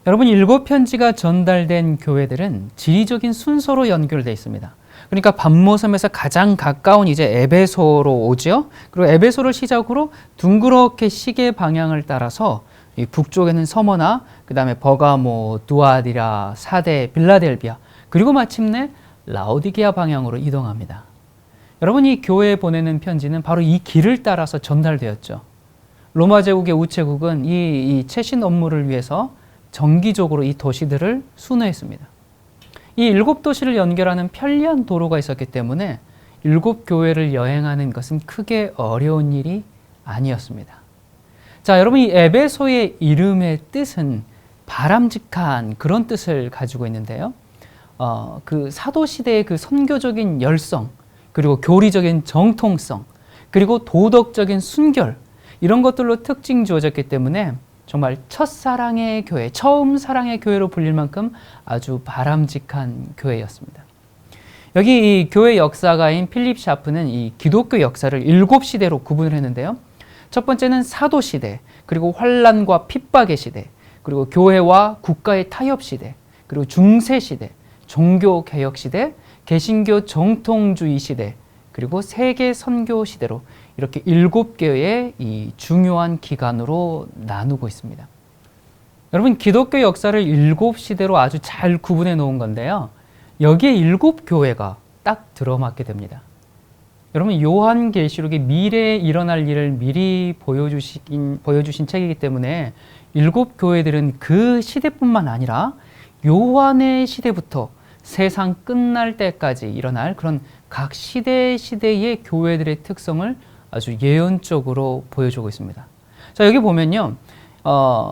여러분, 7편지가 전달된 교회들은 지리적인 순서로 연결되어 있습니다. 그러니까 반모섬에서 가장 가까운 이제 에베소로 오죠. 그리고 에베소를 시작으로 둥그렇게 시계 방향을 따라서 이 북쪽에는 서머나, 그 다음에 버가모, 두아디라, 사데, 빌라델비아, 그리고 마침내 라오디게아 방향으로 이동합니다. 여러분, 이 교회에 보내는 편지는 바로 이 길을 따라서 전달되었죠. 로마 제국의 우체국은 이 최신 업무를 위해서 정기적으로 이 도시들을 순회했습니다. 이 7도시를 연결하는 편리한 도로가 있었기 때문에 7교회를 여행하는 것은 크게 어려운 일이 아니었습니다. 자, 여러분, 이 에베소의 이름의 뜻은 바람직한 그런 뜻을 가지고 있는데요. 그 사도시대의 그 선교적인 열성, 그리고 교리적인 정통성, 그리고 도덕적인 순결, 이런 것들로 특징 주어졌기 때문에 정말 첫사랑의 교회, 처음 사랑의 교회로 불릴 만큼 아주 바람직한 교회였습니다. 여기 이 교회 역사가인 필립 샤프는 이 기독교 역사를 7시대로 구분을 했는데요. 첫 번째는 사도시대, 그리고 환란과 핍박의 시대, 그리고 교회와 국가의 타협 시대, 그리고 중세시대, 종교개혁시대, 개신교 정통주의 시대, 그리고 세계 선교 시대로 이렇게 7개의 이 중요한 기간으로 나누고 있습니다. 여러분, 기독교 역사를 7시대로 아주 잘 구분해 놓은 건데요. 여기에 7교회가 딱 들어맞게 됩니다. 여러분, 요한계시록이 미래에 일어날 일을 미리 보여주신 책이기 때문에 7교회들은 그 시대뿐만 아니라 요한의 시대부터 세상 끝날 때까지 일어날 그런 각 시대의 교회들의 특성을 아주 예언적으로 보여주고 있습니다. 자, 여기 보면요.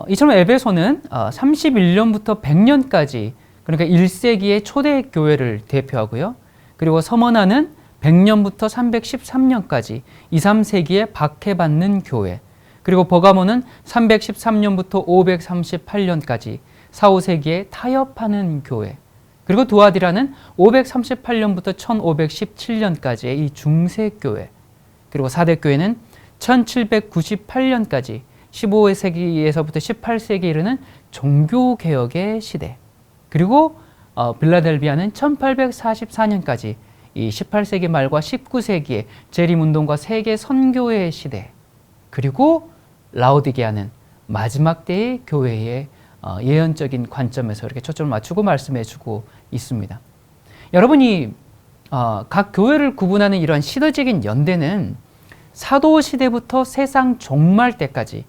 이처럼 에베소는 31년부터 100년까지, 그러니까 1세기의 초대 교회를 대표하고요. 그리고 서머나는 100년부터 313년까지 2, 3세기에 박해받는 교회, 그리고 버가모는 313년부터 538년까지 4, 5세기에 타협하는 교회, 그리고 두아디라는 538년부터 1517년까지의 이 중세교회, 그리고 사대교회는 1798년까지 15세기에서부터 18세기에 이르는 종교개혁의 시대, 그리고 빌라델비아는 1844년까지 이 18세기 말과 19세기의 재림운동과 세계 선교의 시대, 그리고 라오디게아는 마지막 때의 교회의 예언적인 관점에서 이렇게 초점을 맞추고 말씀해주고 있습니다. 여러분이 각 교회를 구분하는 이러한 시대적인 연대는 사도시대부터 세상 종말 때까지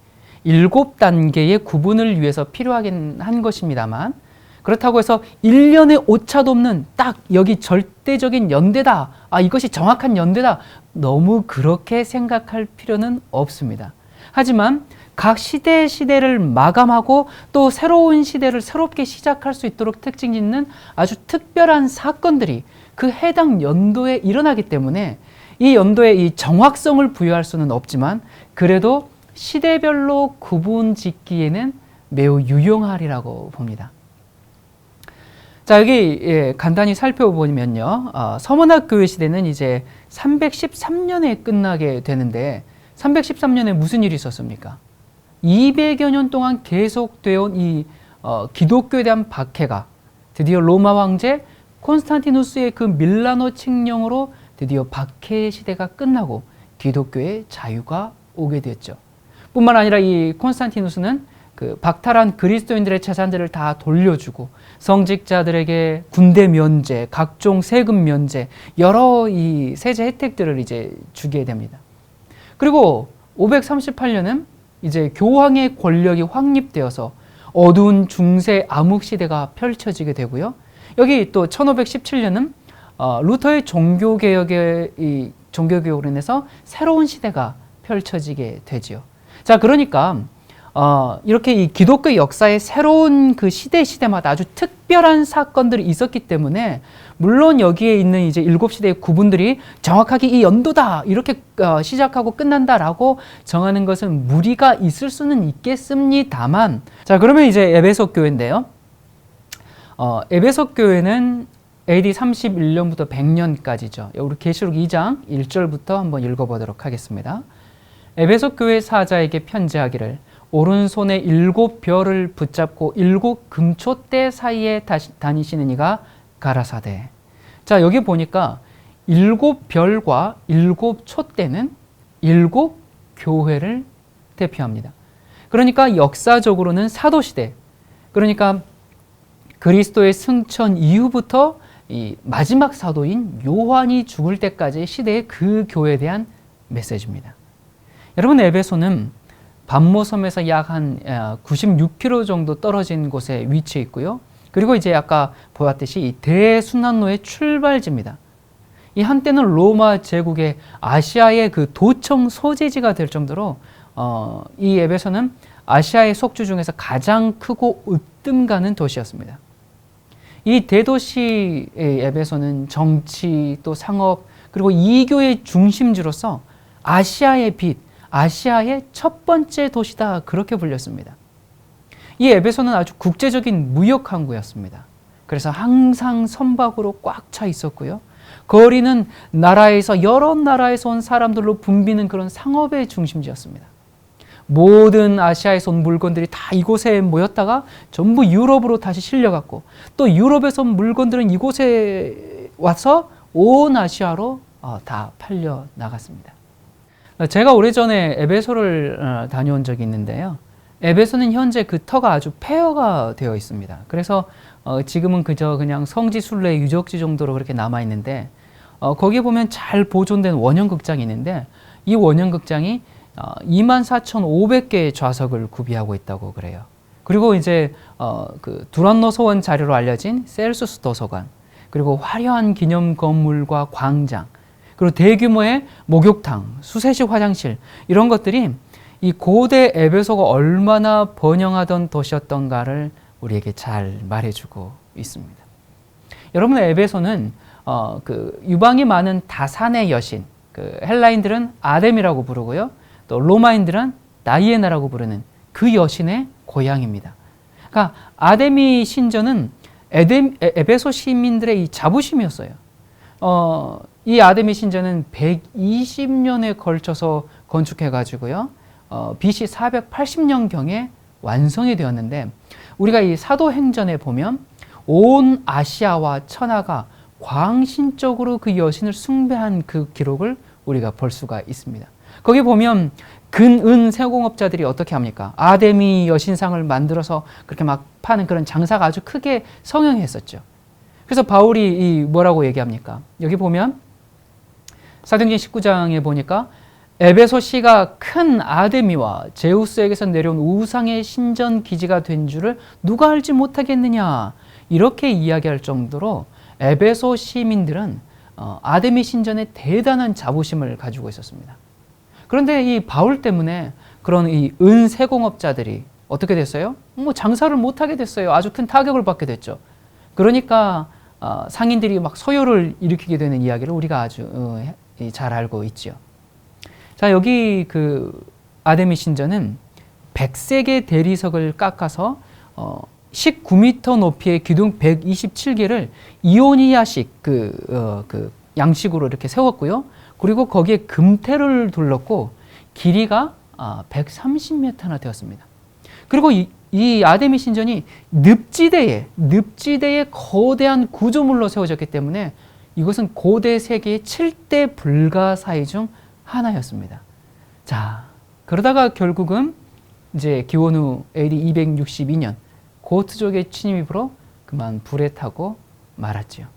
7단계의 구분을 위해서 필요하긴 한 것입니다만, 그렇다고 해서 1년의 오차도 없는 딱 여기 절대적인 연대다, 이것이 정확한 연대다, 너무 그렇게 생각할 필요는 없습니다. 하지만 각 시대를 마감하고 또 새로운 시대를 새롭게 시작할 수 있도록 특징 있는 아주 특별한 사건들이 그 해당 연도에 일어나기 때문에 이 연도에 이 정확성을 부여할 수는 없지만 그래도 시대별로 구분 짓기에는 매우 유용하리라고 봅니다. 자, 여기 간단히 살펴보면요. 서문학교회 시대는 이제 313년에 끝나게 되는데 313년에 무슨 일이 있었습니까? 200여 년 동안 계속되어 온 이 기독교에 대한 박해가 드디어 로마 황제 콘스탄티누스의 그 밀라노 칙령으로 드디어 박해 시대가 끝나고 기독교의 자유가 오게 됐죠. 뿐만 아니라 이 콘스탄티누스는 그 박탈한 그리스도인들의 재산들을 다 돌려주고 성직자들에게 군대 면제, 각종 세금 면제, 여러 이 세제 혜택들을 이제 주게 됩니다. 그리고 538년은 이제 교황의 권력이 확립되어서 어두운 중세 암흑 시대가 펼쳐지게 되고요. 여기 또 1517년은 루터의 종교개혁으로 인해서 새로운 시대가 펼쳐지게 되지요. 자, 그러니까 이렇게 이 기독교 역사의 새로운 그 시대마다 아주 특별한 사건들이 있었기 때문에 물론 여기에 있는 이제 7시대의 구분들이 정확하게 이 연도다 이렇게 시작하고 끝난다라고 정하는 것은 무리가 있을 수는 있겠습니다만, 자, 그러면 이제 에베소 교회인데요. 에베소 교회는 AD 31년부터 100년까지죠. 우리 계시록 2장 1절부터 한번 읽어보도록 하겠습니다. 에베소 교회 사자에게 편지하기를 오른손에 7별을 붙잡고 7금초대 사이에 다니시는 이가 가라사대. 자, 여기 보니까 7별과 7촛대는 7교회를 대표합니다. 그러니까 역사적으로는 사도시대, 그러니까 그리스도의 승천 이후부터 이 마지막 사도인 요한이 죽을 때까지의 시대의 그 교회에 대한 메시지입니다. 여러분, 에베소는 반모섬에서 약 한 96km 정도 떨어진 곳에 위치해 있고요. 그리고 이제 아까 보았듯이 이 대순환로의 출발지입니다. 이 한때는 로마 제국의 아시아의 그 도청 소재지가 될 정도로 이 에베소는 아시아의 속주 중에서 가장 크고 으뜸 가는 도시였습니다. 이 대도시 에베소는 정치 또 상업 그리고 이교의 중심지로서 아시아의 빛, 아시아의 첫 번째 도시다, 그렇게 불렸습니다. 이 에베소는 아주 국제적인 무역 항구였습니다. 그래서 항상 선박으로 꽉 차 있었고요. 거리는 나라에서 여러 나라에서 온 사람들로 붐비는 그런 상업의 중심지였습니다. 모든 아시아에서 온 물건들이 다 이곳에 모였다가 전부 유럽으로 다시 실려갔고, 또 유럽에서 온 물건들은 이곳에 와서 온 아시아로 다 팔려 나갔습니다. 제가 오래전에 에베소를 다녀온 적이 있는데요. 에베소는 현재 그 터가 아주 폐허가 되어 있습니다. 그래서 지금은 그저 그냥 성지 순례 유적지 정도로 그렇게 남아 있는데, 거기에 보면 잘 보존된 원형극장이 있는데, 이 원형극장이 24,500개의 좌석을 구비하고 있다고 그래요. 그리고 이제 그 두란노 소원 자료로 알려진 셀수스 도서관, 그리고 화려한 기념 건물과 광장, 그리고 대규모의 목욕탕, 수세식 화장실, 이런 것들이 이 고대 에베소가 얼마나 번영하던 도시였던가를 우리에게 잘 말해주고 있습니다. 여러분, 에베소는 그 유방이 많은 다산의 여신, 그 헬라인들은 아뎀이라고 부르고요, 또 로마인들은 다이애나라고 부르는 그 여신의 고향입니다. 그러니까 아데미 신전은 에베소 시민들의 이 자부심이었어요. 이 아데미 신전은 120년에 걸쳐서 건축해가지고요, BC 480년경에 완성이 되었는데, 우리가 이 사도행전에 보면 온 아시아와 천하가 광신적으로 그 여신을 숭배한 그 기록을 우리가 볼 수가 있습니다. 거기 보면 근 세공업자들이 어떻게 합니까? 아데미 여신상을 만들어서 그렇게 막 파는 그런 장사가 아주 크게 성행했었죠. 그래서 바울이 뭐라고 얘기합니까? 여기 보면 사도행전 19장에 보니까 에베소시가 큰 아데미와 제우스에게서 내려온 우상의 신전 기지가 된 줄을 누가 알지 못하겠느냐, 이렇게 이야기할 정도로 에베소 시민들은 아데미 신전에 대단한 자부심을 가지고 있었습니다. 그런데 이 바울 때문에 그런 이 은세공업자들이 어떻게 됐어요? 뭐 장사를 못하게 됐어요. 아주 큰 타격을 받게 됐죠. 그러니까 상인들이 막 소요를 일으키게 되는 이야기를 우리가 아주 잘 알고 있죠. 자, 여기 그 아데미 신전은 100세개 대리석을 깎아서 19m 높이의 기둥 127개를 이오니아식 그 양식으로 이렇게 세웠고요. 그리고 거기에 금테를 둘렀고 길이가 130m나 되었습니다. 그리고 이 아데미 신전이 늪지대에 거대한 구조물로 세워졌기 때문에 이것은 고대 세계의 7대 불가사의 중 하나였습니다. 자, 그러다가 결국은 이제 기원 후 AD 262년 고트족의 침입으로 그만 불에 타고 말았지요.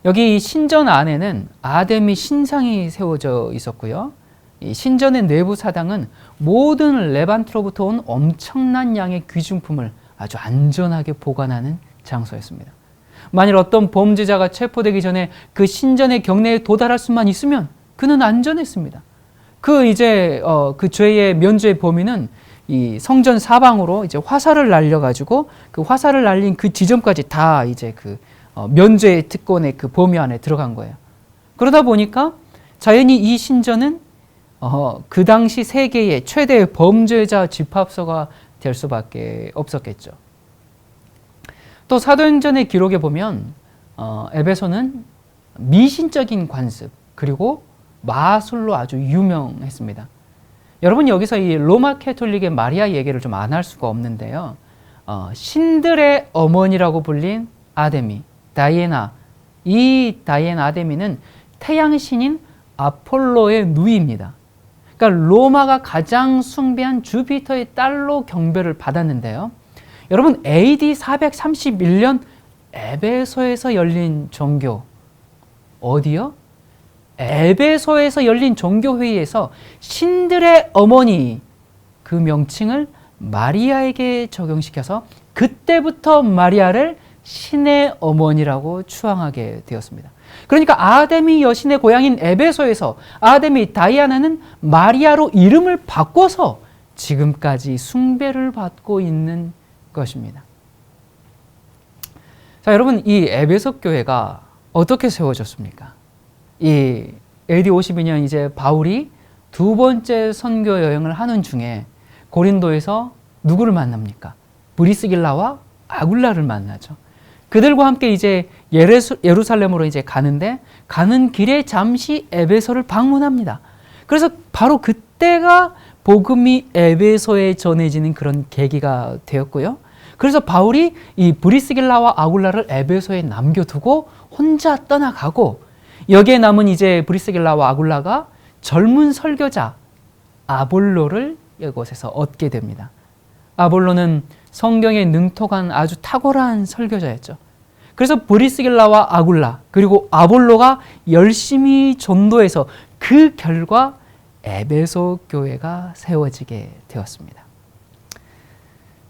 여기 신전 안에는 아데미 신상이 세워져 있었고요. 이 신전의 내부 사당은 모든 레반트로부터 온 엄청난 양의 귀중품을 아주 안전하게 보관하는 장소였습니다. 만일 어떤 범죄자가 체포되기 전에 그 신전의 경내에 도달할 수만 있으면 그는 안전했습니다. 그 죄의 면죄의 범위는 이 성전 사방으로 이제 화살을 날려가지고 그 화살을 날린 그 지점까지 다 이제 그 면죄의 특권의 그 범위 안에 들어간 거예요. 그러다 보니까 자연히 이 신전은 그 당시 세계의 최대 범죄자 집합소가 될 수밖에 없었겠죠. 또 사도행전의 기록에 보면 에베소는 미신적인 관습 그리고 마술로 아주 유명했습니다. 여러분 여기서 이 로마 캐톨릭의 마리아 얘기를 좀 안 할 수가 없는데요. 신들의 어머니라고 불린 아데미, 다이애나. 이 다이애나 아데미는 태양신인 아폴로의 누이입니다. 그러니까 로마가 가장 숭배한 주피터의 딸로 경배를 받았는데요. 여러분 AD 431년 에베소에서 열린 종교, 어디요? 에베소에서 열린 종교회의에서 신들의 어머니 그 명칭을 마리아에게 적용시켜서 그때부터 마리아를 신의 어머니라고 추앙하게 되었습니다. 그러니까 아데미 여신의 고향인 에베소에서 아데미 다이아나는 마리아로 이름을 바꿔서 지금까지 숭배를 받고 있는 것입니다. 자, 여러분 이 에베소 교회가 어떻게 세워졌습니까? 이 AD 52년 이제 바울이 두 번째 선교 여행을 하는 중에 고린도에서 누구를 만납니까? 브리스길라와 아굴라를 만나죠. 그들과 함께 이제 예루살렘으로 이제 가는데 가는 길에 잠시 에베소를 방문합니다. 그래서 바로 그때가 복음이 에베소에 전해지는 그런 계기가 되었고요. 그래서 바울이 이 브리스길라와 아굴라를 에베소에 남겨두고 혼자 떠나가고 여기에 남은 이제 브리스길라와 아굴라가 젊은 설교자 아볼로를 이곳에서 얻게 됩니다. 아볼로는 성경에 능통한 아주 탁월한 설교자였죠. 그래서 브리스길라와 아굴라 그리고 아볼로가 열심히 전도해서 그 결과 에베소 교회가 세워지게 되었습니다.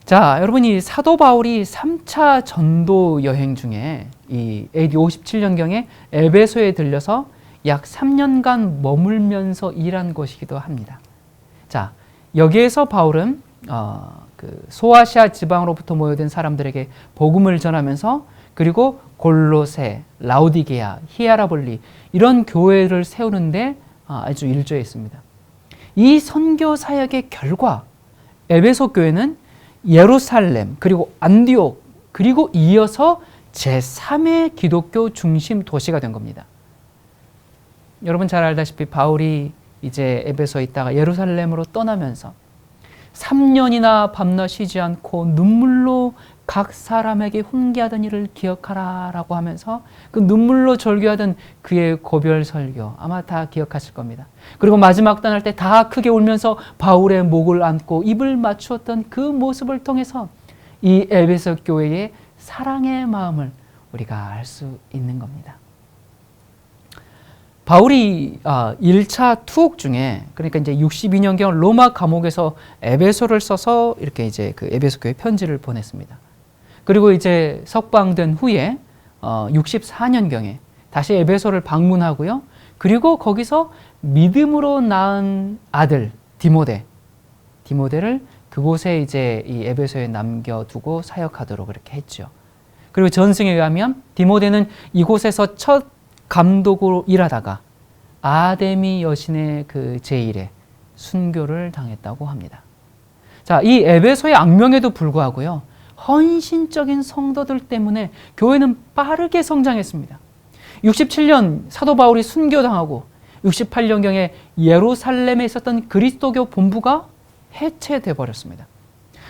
자, 여러분이 사도 바울이 3차 전도 여행 중에 이 AD 57년경에 에베소에 들려서 약 3년간 머물면서 일한 곳이기도 합니다. 자, 여기에서 바울은 그 소아시아 지방으로부터 모여든 사람들에게 복음을 전하면서 그리고 골로새, 라오디게아, 히에라볼리 이런 교회를 세우는데 아주 일조했습니다. 이 선교 사역의 결과 에베소 교회는 예루살렘 그리고 안디옥 그리고 이어서 제3의 기독교 중심 도시가 된 겁니다. 여러분 잘 알다시피 바울이 이제 에베소에 있다가 예루살렘으로 떠나면서 3년이나 밤낮 쉬지 않고 눈물로 각 사람에게 훈계하던 일을 기억하라 라고 하면서 그 눈물로 절규하던 그의 고별 설교 아마 다 기억하실 겁니다. 그리고 마지막 떠날 때 다 크게 울면서 바울의 목을 안고 입을 맞추었던 그 모습을 통해서 이 에베소 교회의 사랑의 마음을 우리가 알 수 있는 겁니다. 바울이 1차 투옥 중에 그러니까 이제 62년경 로마 감옥에서 에베소를 써서 이렇게 이제 그 에베소 교회 편지를 보냈습니다. 그리고 이제 석방된 후에 64년경에 다시 에베소를 방문하고요. 그리고 거기서 믿음으로 낳은 아들 디모데를 그곳에 이제 이 에베소에 남겨두고 사역하도록 그렇게 했죠. 그리고 전승에 의하면 디모데는 이곳에서 첫 감독으로 일하다가 아데미 여신의 그 제일에 순교를 당했다고 합니다. 자, 이 에베소의 악명에도 불구하고요. 헌신적인 성도들 때문에 교회는 빠르게 성장했습니다. 67년 사도 바울이 순교당하고 68년경에 예루살렘에 있었던 그리스도교 본부가 해체돼 버렸습니다.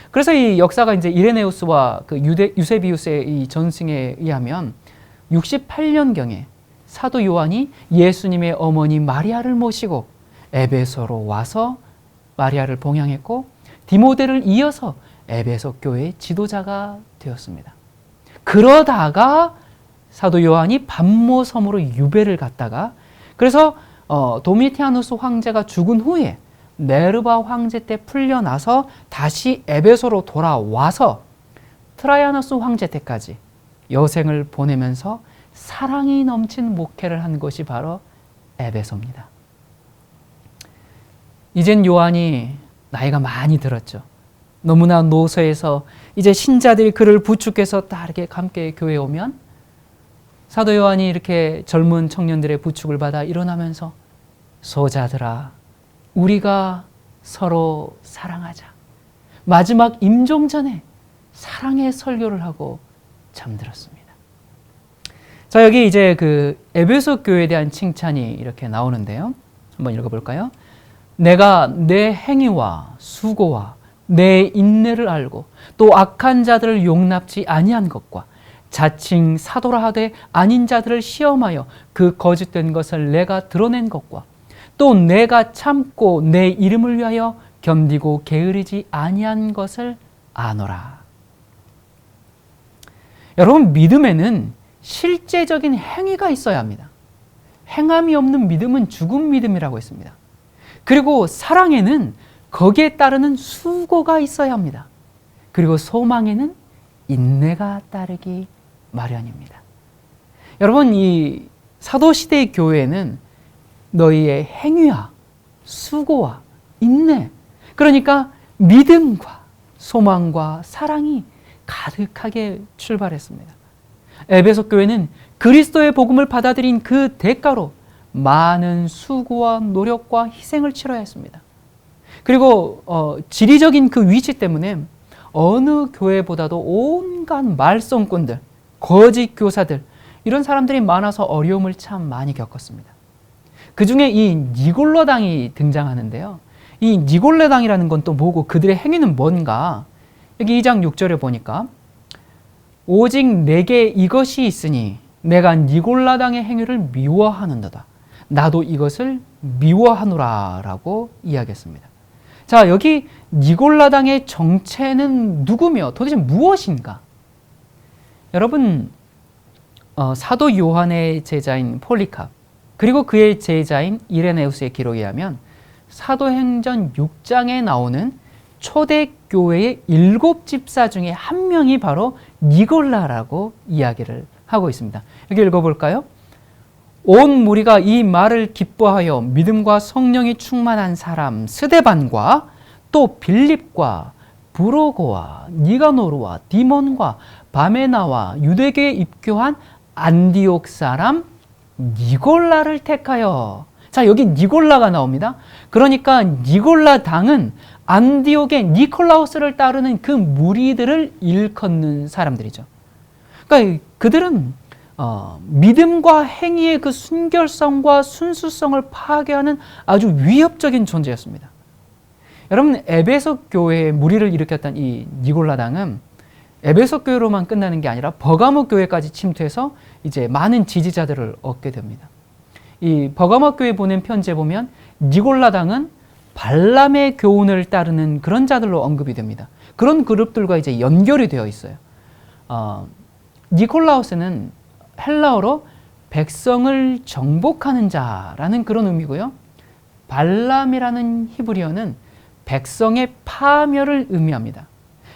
그래서 이 역사가 이제 이레네우스와 그 유세비우스의 이 전승에 의하면 68년경에 사도 요한이 예수님의 어머니 마리아를 모시고 에베소로 와서 마리아를 봉양했고 디모데를 이어서 에베소 교회의 지도자가 되었습니다. 그러다가 사도 요한이 반모섬으로 유배를 갔다가 그래서 도미티아누스 황제가 죽은 후에 네르바 황제 때 풀려나서 다시 에베소로 돌아와서 트라이아누스 황제 때까지 여생을 보내면서 사랑이 넘친 목회를 한 것이 바로 에베소입니다. 이젠 요한이 나이가 많이 들었죠. 너무나 노쇠해서 이제 신자들이 그를 부축해서 다 이렇게 함께 교회에 오면 사도 요한이 이렇게 젊은 청년들의 부축을 받아 일어나면서 소자들아 우리가 서로 사랑하자. 마지막 임종 전에 사랑의 설교를 하고 잠들었습니다. 자, 여기 이제 그 에베소 교회에 대한 칭찬이 이렇게 나오는데요. 한번 읽어볼까요? 내가 내 행위와 수고와 내 인내를 알고 또 악한 자들을 용납지 아니한 것과 자칭 사도라 하되 아닌 자들을 시험하여 그 거짓된 것을 내가 드러낸 것과 또 내가 참고 내 이름을 위하여 견디고 게으르지 아니한 것을 아노라. 여러분, 믿음에는 실제적인 행위가 있어야 합니다. 행함이 없는 믿음은 죽은 믿음이라고 했습니다. 그리고 사랑에는 거기에 따르는 수고가 있어야 합니다. 그리고 소망에는 인내가 따르기 마련입니다. 여러분, 이 사도시대의 교회에는 너희의 행위와 수고와 인내, 그러니까 믿음과 소망과 사랑이 가득하게 출발했습니다. 에베소 교회는 그리스도의 복음을 받아들인 그 대가로 많은 수고와 노력과 희생을 치러야 했습니다. 그리고 지리적인 그 위치 때문에 어느 교회보다도 온갖 말썽꾼들, 거짓 교사들, 이런 사람들이 많아서 어려움을 참 많이 겪었습니다. 그 중에 이 니골라당이 등장하는데요. 이 니골라당이라는 건 또 뭐고 그들의 행위는 뭔가? 여기 2장 6절에 보니까 오직 내게 이것이 있으니 내가 니골라당의 행위를 미워하는도다. 나도 이것을 미워하노라 라고 이야기했습니다. 자, 여기 니골라당의 정체는 누구며 도대체 무엇인가? 여러분, 사도 요한의 제자인 폴리캅 그리고 그의 제자인 이레네우스의 기록에 의하면 사도행전 6장에 나오는 초대교회의 7집사 중에 한 명이 바로 니골라라고 이야기를 하고 있습니다. 여기 읽어볼까요? 온 무리가 이 말을 기뻐하여 믿음과 성령이 충만한 사람 스데반과 또 빌립과 브로고와 니가노르와 디몬과 바메나와 유대교에 입교한 안디옥 사람 니골라를 택하여. 자, 여기 니골라가 나옵니다. 그러니까 니골라 당은 안디옥의 니콜라우스를 따르는 그 무리들을 일컫는 사람들이죠. 그러니까 그들은 믿음과 행위의 그 순결성과 순수성을 파괴하는 아주 위협적인 존재였습니다. 여러분, 에베소 교회의 무리를 일으켰던 이 니골라 당은 에베소 교회로만 끝나는 게 아니라 버가모 교회까지 침투해서 이제 많은 지지자들을 얻게 됩니다. 이 버가모 교회 보낸 편지에 보면 니골라 당은 발람의 교훈을 따르는 그런 자들로 언급이 됩니다. 그런 그룹들과 이제 연결이 되어 있어요. 니콜라우스는 헬라어로 백성을 정복하는 자라는 그런 의미고요. 발람이라는 히브리어는 백성의 파멸을 의미합니다.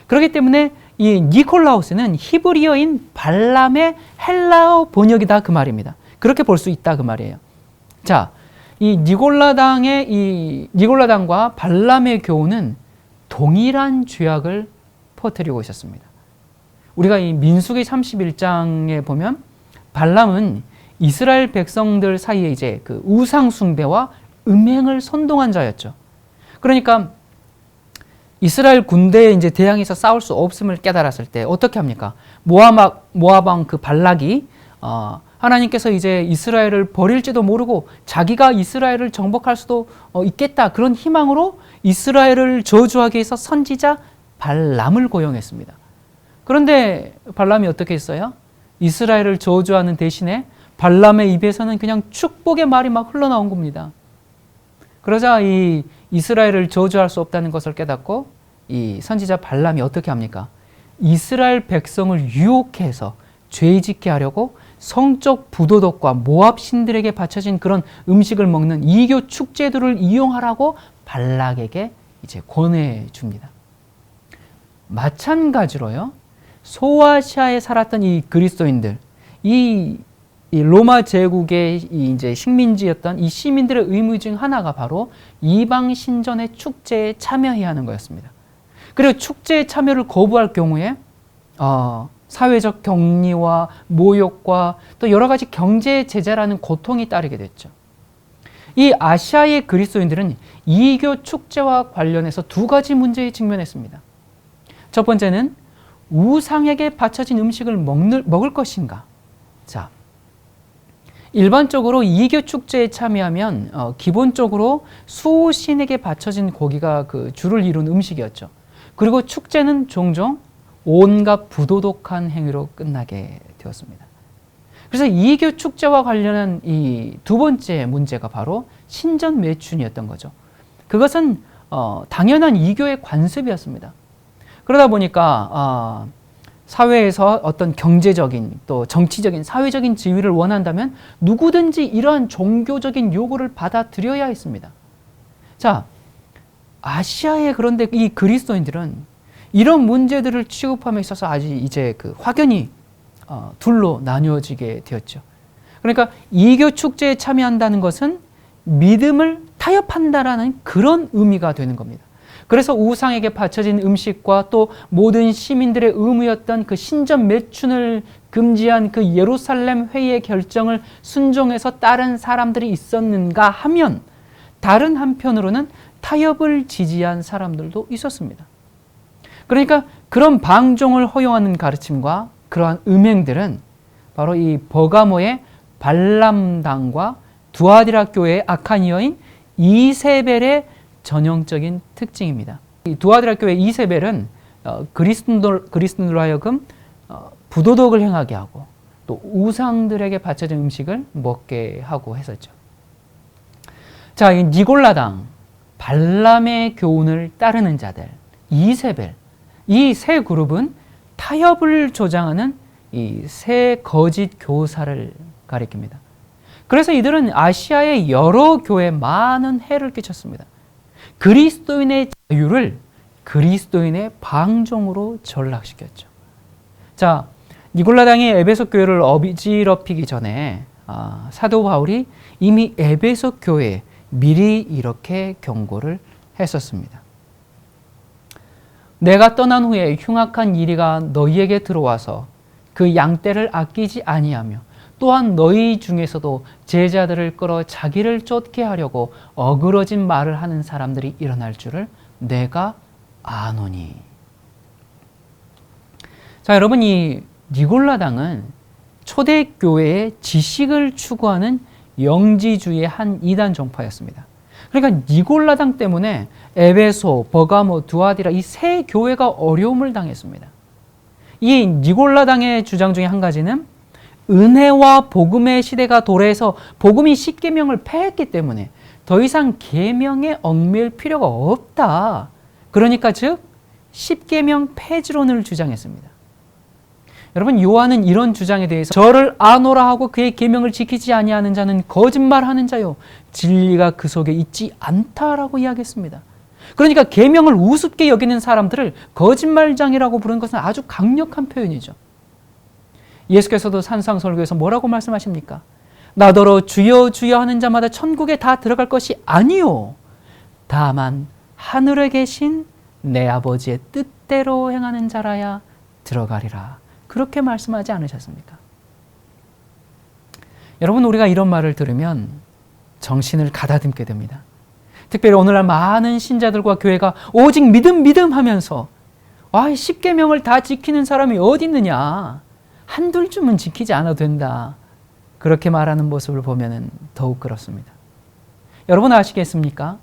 그렇기 때문에 이 니콜라우스는 히브리어인 발람의 헬라어 번역이다 그 말입니다. 그렇게 볼 수 있다 그 말이에요. 자, 이 니골라당과 발람의 교훈은 동일한 죄악을 퍼뜨리고 있었습니다. 우리가 이 민수기 31장에 보면 발람은 이스라엘 백성들 사이에 이제 그 우상 숭배와 음행을 선동한 자였죠. 그러니까 이스라엘 군대에 이제 대항해서 싸울 수 없음을 깨달았을 때 어떻게 합니까? 모압왕 그 발락이 하나님께서 이제 이스라엘을 버릴지도 모르고 자기가 이스라엘을 정복할 수도 있겠다, 그런 희망으로 이스라엘을 저주하기 위해서 선지자 발람을 고용했습니다. 그런데 발람이 어떻게 했어요? 이스라엘을 저주하는 대신에 발람의 입에서는 그냥 축복의 말이 막 흘러나온 겁니다. 그러자 이 이스라엘을 저주할 수 없다는 것을 깨닫고 이 선지자 발람이 어떻게 합니까? 이스라엘 백성을 유혹해서 죄짓게 하려고 성적 부도덕과 모압 신들에게 바쳐진 그런 음식을 먹는 이교 축제들을 이용하라고 발락에게 이제 권해 줍니다. 마찬가지로요, 소아시아에 살았던 이 그리스도인들, 이 로마 제국의 이제 식민지였던 이 시민들의 의무 중 하나가 바로 이방 신전의 축제에 참여해야 하는 거였습니다. 그리고 축제에 참여를 거부할 경우에 사회적 격리와 모욕과 또 여러 가지 경제 제재라는 고통이 따르게 됐죠. 이 아시아의 그리스도인들은 이교 축제와 관련해서 두 가지 문제에 직면했습니다. 첫 번째는 우상에게 바쳐진 음식을 먹을 것인가? 자, 일반적으로 이교 축제에 참여하면 기본적으로 수호신에게 바쳐진 고기가 그 주를 이룬 음식이었죠. 그리고 축제는 종종 온갖 부도덕한 행위로 끝나게 되었습니다. 그래서 이교 축제와 관련한 이 두 번째 문제가 바로 신전매춘이었던 거죠. 그것은 당연한 이교의 관습이었습니다. 그러다 보니까 사회에서 어떤 경제적인 또 정치적인 사회적인 지위를 원한다면 누구든지 이러한 종교적인 요구를 받아들여야 했습니다. 자, 아시아의 그런데 이 그리스도인들은 이런 문제들을 취급함에 있어서 아주 이제 그 확연히 둘로 나뉘어지게 되었죠. 그러니까 이교 축제에 참여한다는 것은 믿음을 타협한다라는 그런 의미가 되는 겁니다. 그래서 우상에게 바쳐진 음식과 또 모든 시민들의 의무였던 그 신전 매춘을 금지한 그 예루살렘 회의의 결정을 순종해서 따른 사람들이 있었는가 하면 다른 한편으로는 타협을 지지한 사람들도 있었습니다. 그러니까 그런 방종을 허용하는 가르침과 그러한 음행들은 바로 이 버가모의 발람당과 두아디라 교회의 악한 여인 이세벨의 전형적인 특징입니다. 이 두아디라 교회 이세벨은 그리스도인들로 하여금 부도덕을 행하게 하고 또 우상들에게 바쳐진 음식을 먹게 하고 했었죠. 자, 이 니골라당, 발람의 교훈을 따르는 자들, 이세벨, 이 세 그룹은 타협을 조장하는 이 세 거짓 교사를 가리킵니다. 그래서 이들은 아시아의 여러 교회에 많은 해를 끼쳤습니다. 그리스도인의 자유를 그리스도인의 방종으로 전락시켰죠. 자, 니골라당이 에베소 교회를 어지럽히기 전에 사도 바울이 이미 에베소 교회에 미리 이렇게 경고를 했었습니다. 내가 떠난 후에 흉악한 이리가 너희에게 들어와서 그 양떼를 아끼지 아니하며 또한 너희 중에서도 제자들을 끌어 자기를 쫓게 하려고 어그러진 말을 하는 사람들이 일어날 줄을 내가 아노니. 자, 여러분, 이 니골라당은 초대교회의 지식을 추구하는 영지주의의 한 이단 종파였습니다. 그러니까 니골라당 때문에 에베소, 버가모, 두아디라 이 세 교회가 어려움을 당했습니다. 이 니골라당의 주장 중에 한 가지는 은혜와 복음의 시대가 도래해서 복음이 십계명을 폐했기 때문에 더 이상 계명에 얽매일 필요가 없다. 그러니까 즉 십계명 폐지론을 주장했습니다. 여러분, 요한은 이런 주장에 대해서 저를 아노라 하고 그의 계명을 지키지 아니하는 자는 거짓말하는 자요 진리가 그 속에 있지 않다라고 이야기했습니다. 그러니까 계명을 우습게 여기는 사람들을 거짓말장이라고 부르는 것은 아주 강력한 표현이죠. 예수께서도 산상설교에서 뭐라고 말씀하십니까? 나더러 주여 주여 하는 자마다 천국에 다 들어갈 것이 아니요 다만 하늘에 계신 내 아버지의 뜻대로 행하는 자라야 들어가리라. 그렇게 말씀하지 않으셨습니까? 여러분, 우리가 이런 말을 들으면 정신을 가다듬게 됩니다. 특별히 오늘날 많은 신자들과 교회가 오직 믿음 하면서 십계명을 다 지키는 사람이 어디 있느냐, 한둘 쯤은 지키지 않아도 된다, 그렇게 말하는 모습을 보면 더욱 그렇습니다. 여러분 아시겠습니까?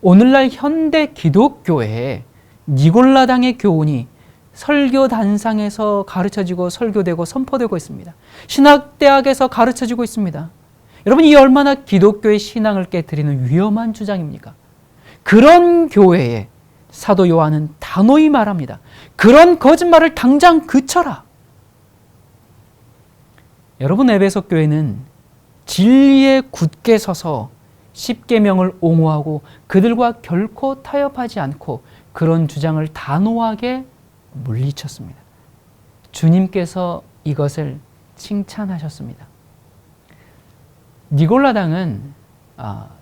오늘날 현대 기독교회에 니골라당의 교훈이 설교단상에서 가르쳐지고 설교되고 선포되고 있습니다. 신학대학에서 가르쳐지고 있습니다. 여러분, 이 얼마나 기독교의 신앙을 깨트리는 위험한 주장입니까? 그런 교회에 사도 요한은 단호히 말합니다. 그런 거짓말을 당장 그쳐라. 여러분, 에베소 교회는 진리에 굳게 서서 십계명을 옹호하고 그들과 결코 타협하지 않고 그런 주장을 단호하게 물리쳤습니다. 주님께서 이것을 칭찬하셨습니다. 니골라당은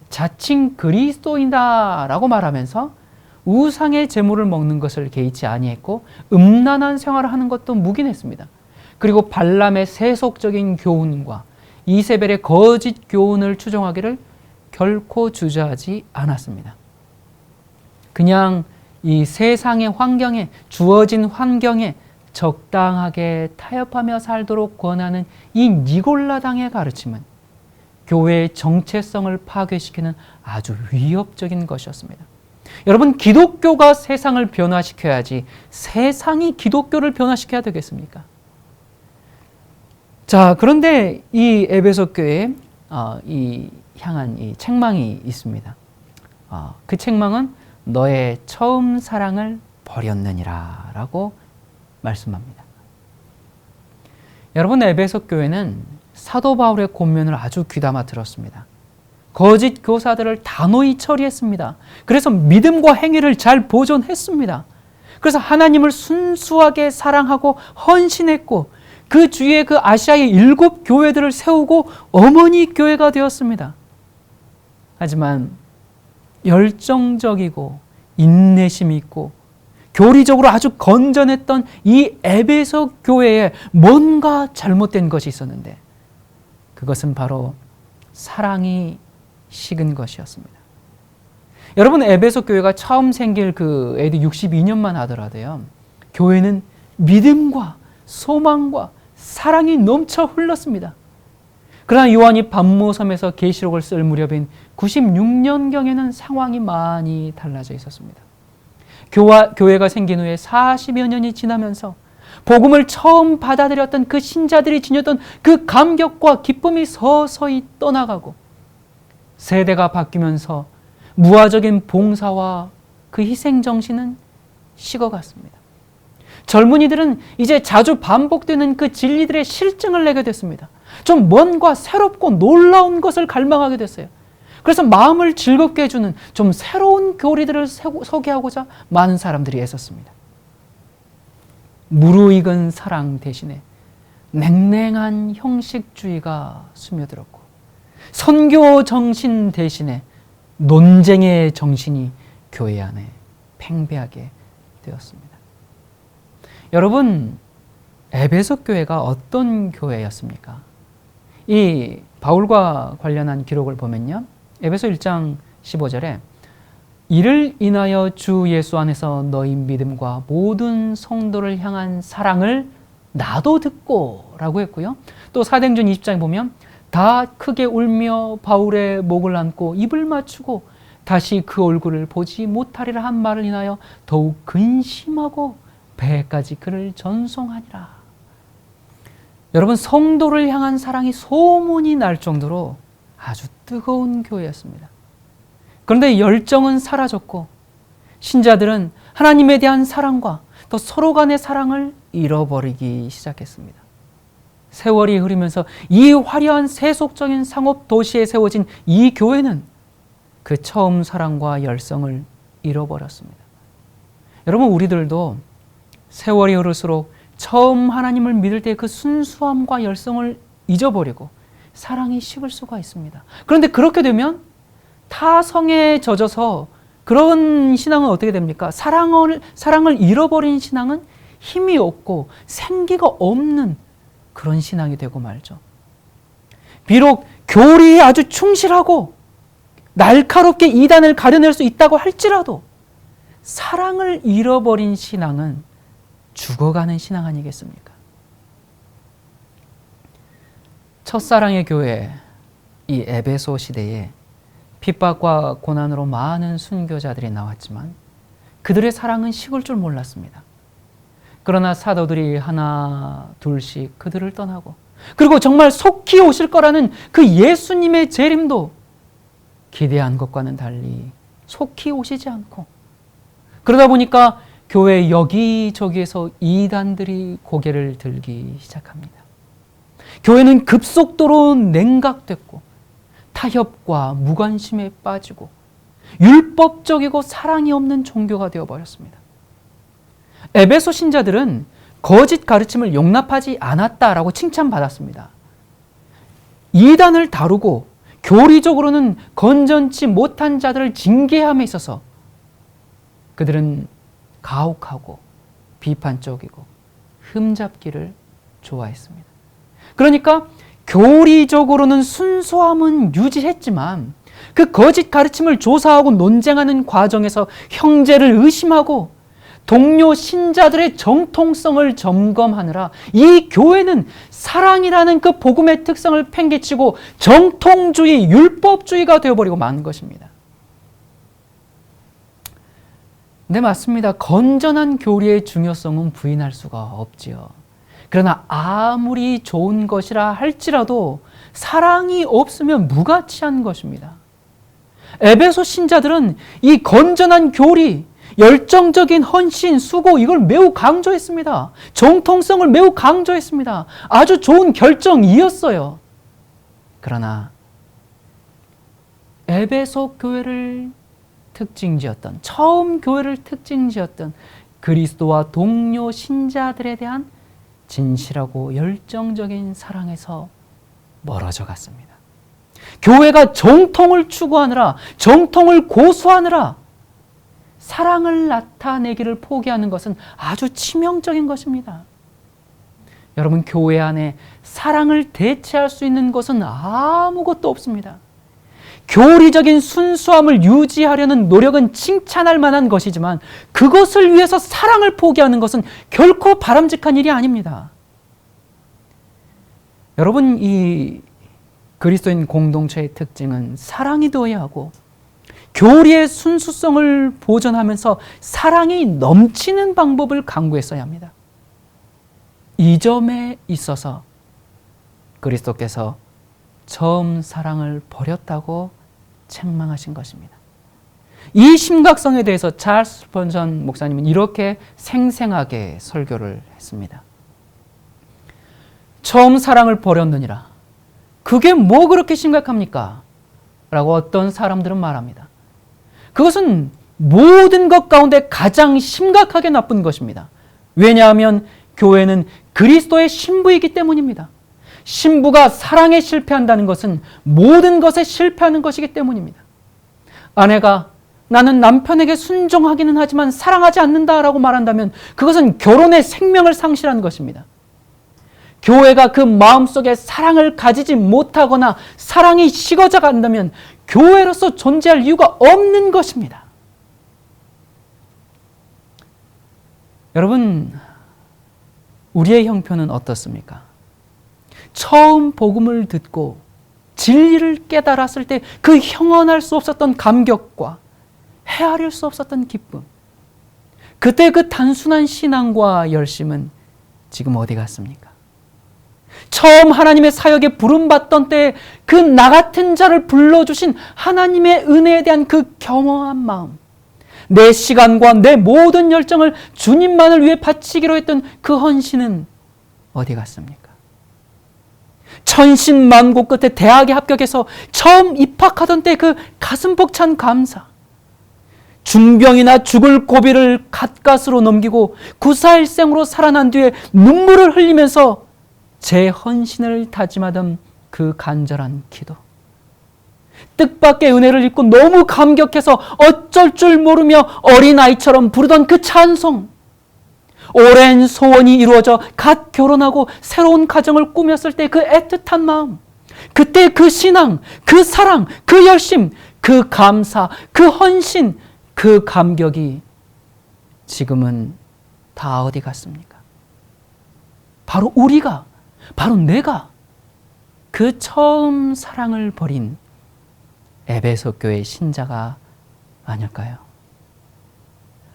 자칭 그리스도인다라고 말하면서 우상의 제물을 먹는 것을 개의치 아니했고 음란한 생활을 하는 것도 묵인했습니다. 그리고 발람의 세속적인 교훈과 이세벨의 거짓 교훈을 추종하기를 결코 주저하지 않았습니다. 그냥 이 세상의 환경에, 주어진 환경에 적당하게 타협하며 살도록 권하는 이 니골라당의 가르침은 교회의 정체성을 파괴시키는 아주 위협적인 것이었습니다. 여러분, 기독교가 세상을 변화시켜야지 세상이 기독교를 변화시켜야 되겠습니까? 자, 그런데 이 에베소 교회에 향한 이 책망이 있습니다. 그 책망은 너의 처음 사랑을 버렸느니라 라고 말씀합니다. 여러분, 에베소 교회는 사도 바울의 권면을 아주 귀담아 들었습니다. 거짓 교사들을 단호히 처리했습니다. 그래서 믿음과 행위를 잘 보존했습니다. 그래서 하나님을 순수하게 사랑하고 헌신했고 그 주위에 그 아시아의 7 교회들을 세우고 어머니 교회가 되었습니다. 하지만 열정적이고 인내심이 있고 교리적으로 아주 건전했던 이 에베소 교회에 뭔가 잘못된 것이 있었는데 그것은 바로 사랑이 식은 것이었습니다. 여러분, 에베소 교회가 처음 생길 그 AD 62년만 하더라도요, 교회는 믿음과 소망과 사랑이 넘쳐 흘렀습니다. 그러나 요한이 반모섬에서 계시록을 쓸 무렵인 96년경에는 상황이 많이 달라져 있었습니다. 교회가 생긴 후에 40여 년이 지나면서 복음을 처음 받아들였던 그 신자들이 지녔던 그 감격과 기쁨이 서서히 떠나가고 세대가 바뀌면서 무화적인 봉사와 그 희생정신은 식어갔습니다. 젊은이들은 이제 자주 반복되는 그 진리들의 실증을 내게 됐습니다. 좀 뭔가 새롭고 놀라운 것을 갈망하게 됐어요. 그래서 마음을 즐겁게 해주는 좀 새로운 교리들을 소개하고자 많은 사람들이 애썼습니다. 무르익은 사랑 대신에 냉랭한 형식주의가 스며들었고 선교 정신 대신에 논쟁의 정신이 교회 안에 팽배하게 되었습니다. 여러분, 에베소 교회가 어떤 교회였습니까? 이 바울과 관련한 기록을 보면요, 에베소 1장 15절에 이를 인하여 주 예수 안에서 너희 믿음과 모든 성도를 향한 사랑을 나도 듣고 라고 했고요. 또 사도행전 20장에 보면 다 크게 울며 바울의 목을 안고 입을 맞추고 다시 그 얼굴을 보지 못하리라 한 말을 인하여 더욱 근심하고 배까지 그를 전송하니라. 여러분, 성도를 향한 사랑이 소문이 날 정도로 아주 뜨거운 교회였습니다. 그런데 열정은 사라졌고 신자들은 하나님에 대한 사랑과 또 서로 간의 사랑을 잃어버리기 시작했습니다. 세월이 흐르면서 이 화려한 세속적인 상업 도시에 세워진 이 교회는 그 처음 사랑과 열성을 잃어버렸습니다. 여러분, 우리들도 세월이 흐를수록 처음 하나님을 믿을 때 그 순수함과 열성을 잊어버리고 사랑이 식을 수가 있습니다. 그런데 그렇게 되면 타성에 젖어서 그런 신앙은 어떻게 됩니까? 사랑을 잃어버린 신앙은 힘이 없고 생기가 없는 그런 신앙이 되고 말죠. 비록 교리에 아주 충실하고 날카롭게 이단을 가려낼 수 있다고 할지라도 사랑을 잃어버린 신앙은 죽어가는 신앙 아니겠습니까? 첫사랑의 교회, 이 에베소 시대에 핍박과 고난으로 많은 순교자들이 나왔지만 그들의 사랑은 식을 줄 몰랐습니다. 그러나 사도들이 하나 둘씩 그들을 떠나고 그리고 정말 속히 오실 거라는 그 예수님의 재림도 기대한 것과는 달리 속히 오시지 않고 그러다 보니까 교회 여기저기에서 이단들이 고개를 들기 시작합니다. 교회는 급속도로 냉각됐고 타협과 무관심에 빠지고 율법적이고 사랑이 없는 종교가 되어버렸습니다. 에베소 신자들은 거짓 가르침을 용납하지 않았다라고 칭찬받았습니다. 이단을 다루고 교리적으로는 건전치 못한 자들을 징계함에 있어서 그들은 가혹하고 비판적이고 흠잡기를 좋아했습니다. 그러니까 교리적으로는 순수함은 유지했지만 그 거짓 가르침을 조사하고 논쟁하는 과정에서 형제를 의심하고 동료 신자들의 정통성을 점검하느라 이 교회는 사랑이라는 그 복음의 특성을 팽개치고 정통주의, 율법주의가 되어버리고 만 것입니다. 네, 맞습니다. 건전한 교리의 중요성은 부인할 수가 없지요. 그러나 아무리 좋은 것이라 할지라도 사랑이 없으면 무가치한 것입니다. 에베소 신자들은 이 건전한 교리, 열정적인 헌신, 수고, 이걸 매우 강조했습니다. 정통성을 매우 강조했습니다. 아주 좋은 결정이었어요. 그러나 에베소 교회를 특징지었던, 처음 교회를 특징지었던 그리스도와 동료 신자들에 대한 진실하고 열정적인 사랑에서 멀어져 갔습니다. 교회가 정통을 추구하느라, 정통을 고수하느라 사랑을 나타내기를 포기하는 것은 아주 치명적인 것입니다. 여러분, 교회 안에 사랑을 대체할 수 있는 것은 아무것도 없습니다. 교리적인 순수함을 유지하려는 노력은 칭찬할 만한 것이지만 그것을 위해서 사랑을 포기하는 것은 결코 바람직한 일이 아닙니다. 여러분, 이 그리스도인 공동체의 특징은 사랑이 되어야 하고 교리의 순수성을 보존하면서 사랑이 넘치는 방법을 강구했어야 합니다. 이 점에 있어서 그리스도께서 처음 사랑을 버렸다고 책망하신 것입니다. 이 심각성에 대해서 찰스 스펀전 목사님은 이렇게 생생하게 설교를 했습니다. 처음 사랑을 버렸느니라. 그게 뭐 그렇게 심각합니까? 라고 어떤 사람들은 말합니다. 그것은 모든 것 가운데 가장 심각하게 나쁜 것입니다. 왜냐하면 교회는 그리스도의 신부이기 때문입니다. 신부가 사랑에 실패한다는 것은 모든 것에 실패하는 것이기 때문입니다. 아내가 나는 남편에게 순종하기는 하지만 사랑하지 않는다라고 말한다면 그것은 결혼의 생명을 상실하는 것입니다. 교회가 그 마음속에 사랑을 가지지 못하거나 사랑이 식어져 간다면 교회로서 존재할 이유가 없는 것입니다. 여러분, 우리의 형편은 어떻습니까? 처음 복음을 듣고 진리를 깨달았을 때 그 형언할 수 없었던 감격과 헤아릴 수 없었던 기쁨, 그때 그 단순한 신앙과 열심은 지금 어디 갔습니까? 처음 하나님의 사역에 부름받던 때에 그 나 같은 자를 불러주신 하나님의 은혜에 대한 그 겸허한 마음, 내 시간과 내 모든 열정을 주님만을 위해 바치기로 했던 그 헌신은 어디 갔습니까? 천신만고 끝에 대학에 합격해서 처음 입학하던 때 그 가슴 벅찬 감사, 중병이나 죽을 고비를 갓갓으로 넘기고 구사일생으로 살아난 뒤에 눈물을 흘리면서 제 헌신을 다짐하던 그 간절한 기도, 뜻밖의 은혜를 입고 너무 감격해서 어쩔 줄 모르며 어린아이처럼 부르던 그 찬송, 오랜 소원이 이루어져 갓 결혼하고 새로운 가정을 꾸몄을 때 그 애틋한 마음, 그때 그 신앙, 그 사랑, 그 열심, 그 감사, 그 헌신, 그 감격이 지금은 다 어디 갔습니까? 바로 우리가, 바로 내가 그 처음 사랑을 버린 에베소 교회 신자가 아닐까요?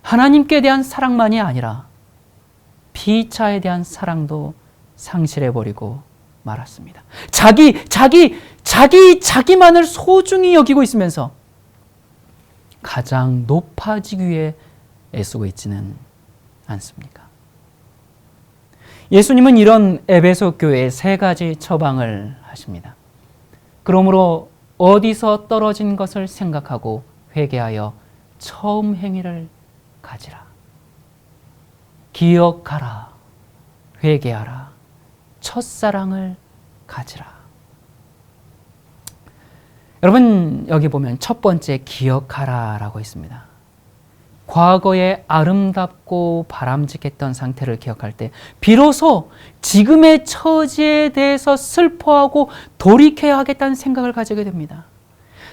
하나님께 대한 사랑만이 아니라 피차에 대한 사랑도 상실해버리고 말았습니다. 자기만을 소중히 여기고 있으면서 가장 높아지기 위해 애쓰고 있지는 않습니까? 예수님은 이런 에베소 교회에 세 가지 처방을 하십니다. 그러므로 어디서 떨어진 것을 생각하고 회개하여 처음 행위를 가지라. 기억하라. 회개하라. 첫사랑을 가지라. 여러분, 여기 보면 첫 번째 기억하라라고 있습니다. 과거의 아름답고 바람직했던 상태를 기억할 때 비로소 지금의 처지에 대해서 슬퍼하고 돌이켜야 하겠다는 생각을 가지게 됩니다.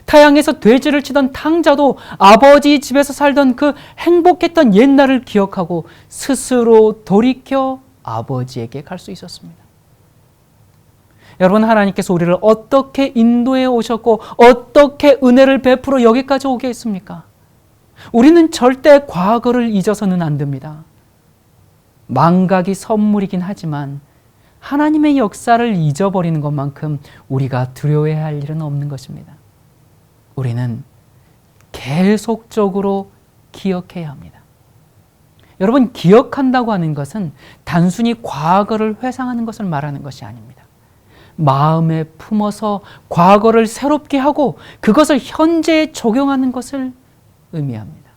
타향에서 돼지를 치던 탕자도 아버지 집에서 살던 그 행복했던 옛날을 기억하고 스스로 돌이켜 아버지에게 갈 수 있었습니다. 여러분, 하나님께서 우리를 어떻게 인도해 오셨고 어떻게 은혜를 베풀어 여기까지 오게 했습니까? 우리는 절대 과거를 잊어서는 안 됩니다. 망각이 선물이긴 하지만 하나님의 역사를 잊어버리는 것만큼 우리가 두려워해야 할 일은 없는 것입니다. 우리는 계속적으로 기억해야 합니다. 여러분, 기억한다고 하는 것은 단순히 과거를 회상하는 것을 말하는 것이 아닙니다. 마음에 품어서 과거를 새롭게 하고 그것을 현재에 적용하는 것을 의미합니다.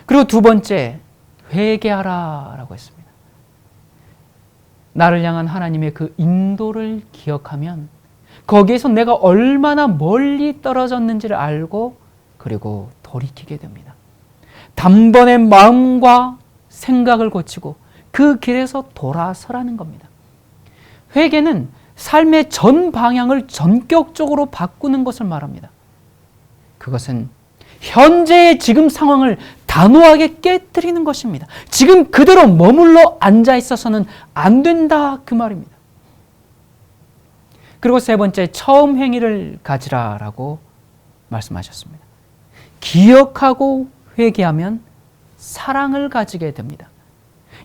그리고 두 번째, 회개하라 라고 했습니다. 나를 향한 하나님의 그 인도를 기억하면 거기에서 내가 얼마나 멀리 떨어졌는지를 알고 그리고 돌이키게 됩니다. 단번에 마음과 생각을 고치고 그 길에서 돌아서라는 겁니다. 회개는 삶의 전 방향을 전격적으로 바꾸는 것을 말합니다. 그것은 현재의 지금 상황을 단호하게 깨뜨리는 것입니다. 지금 그대로 머물러 앉아 있어서는 안 된다, 그 말입니다. 그리고 세 번째, 처음 행위를 가지라라고 말씀하셨습니다. 기억하고 회개하면 사랑을 가지게 됩니다.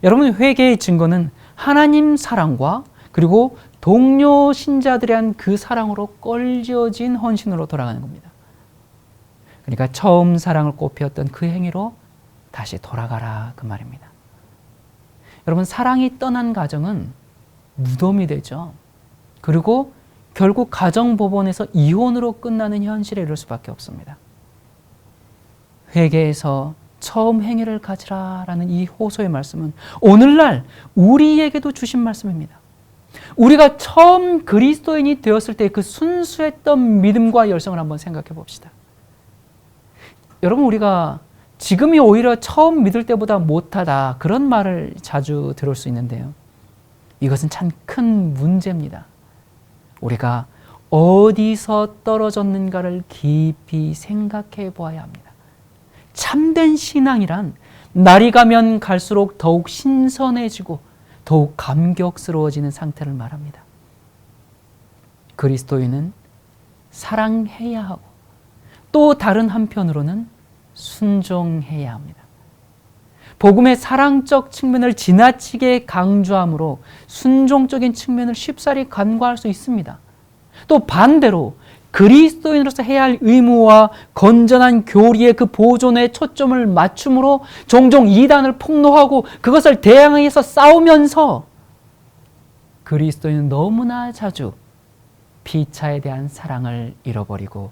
여러분, 회개의 증거는 하나님 사랑과 그리고 동료 신자들에 대한 그 사랑으로 껄지어진 헌신으로 돌아가는 겁니다. 그러니까 처음 사랑을 꽃피웠던 그 행위로 다시 돌아가라, 그 말입니다. 여러분, 사랑이 떠난 가정은 무덤이 되죠. 그리고 결국 가정법원에서 이혼으로 끝나는 현실에 이를 수밖에 없습니다. 회개에서 처음 행위를 가지라라는 이 호소의 말씀은 오늘날 우리에게도 주신 말씀입니다. 우리가 처음 그리스도인이 되었을 때 그 순수했던 믿음과 열성을 한번 생각해 봅시다. 여러분, 우리가 지금이 오히려 처음 믿을 때보다 못하다, 그런 말을 자주 들을 수 있는데요. 이것은 참 큰 문제입니다. 우리가 어디서 떨어졌는가를 깊이 생각해 보아야 합니다. 참된 신앙이란 날이 가면 갈수록 더욱 신선해지고 더욱 감격스러워지는 상태를 말합니다. 그리스도인은 사랑해야 하고 또 다른 한편으로는 순종해야 합니다. 복음의 사랑적 측면을 지나치게 강조함으로 순종적인 측면을 쉽사리 간과할 수 있습니다. 또 반대로 그리스도인으로서 해야 할 의무와 건전한 교리의 그 보존에 초점을 맞춤으로 종종 이단을 폭로하고 그것을 대항해서 싸우면서 그리스도인은 너무나 자주 피차에 대한 사랑을 잃어버리고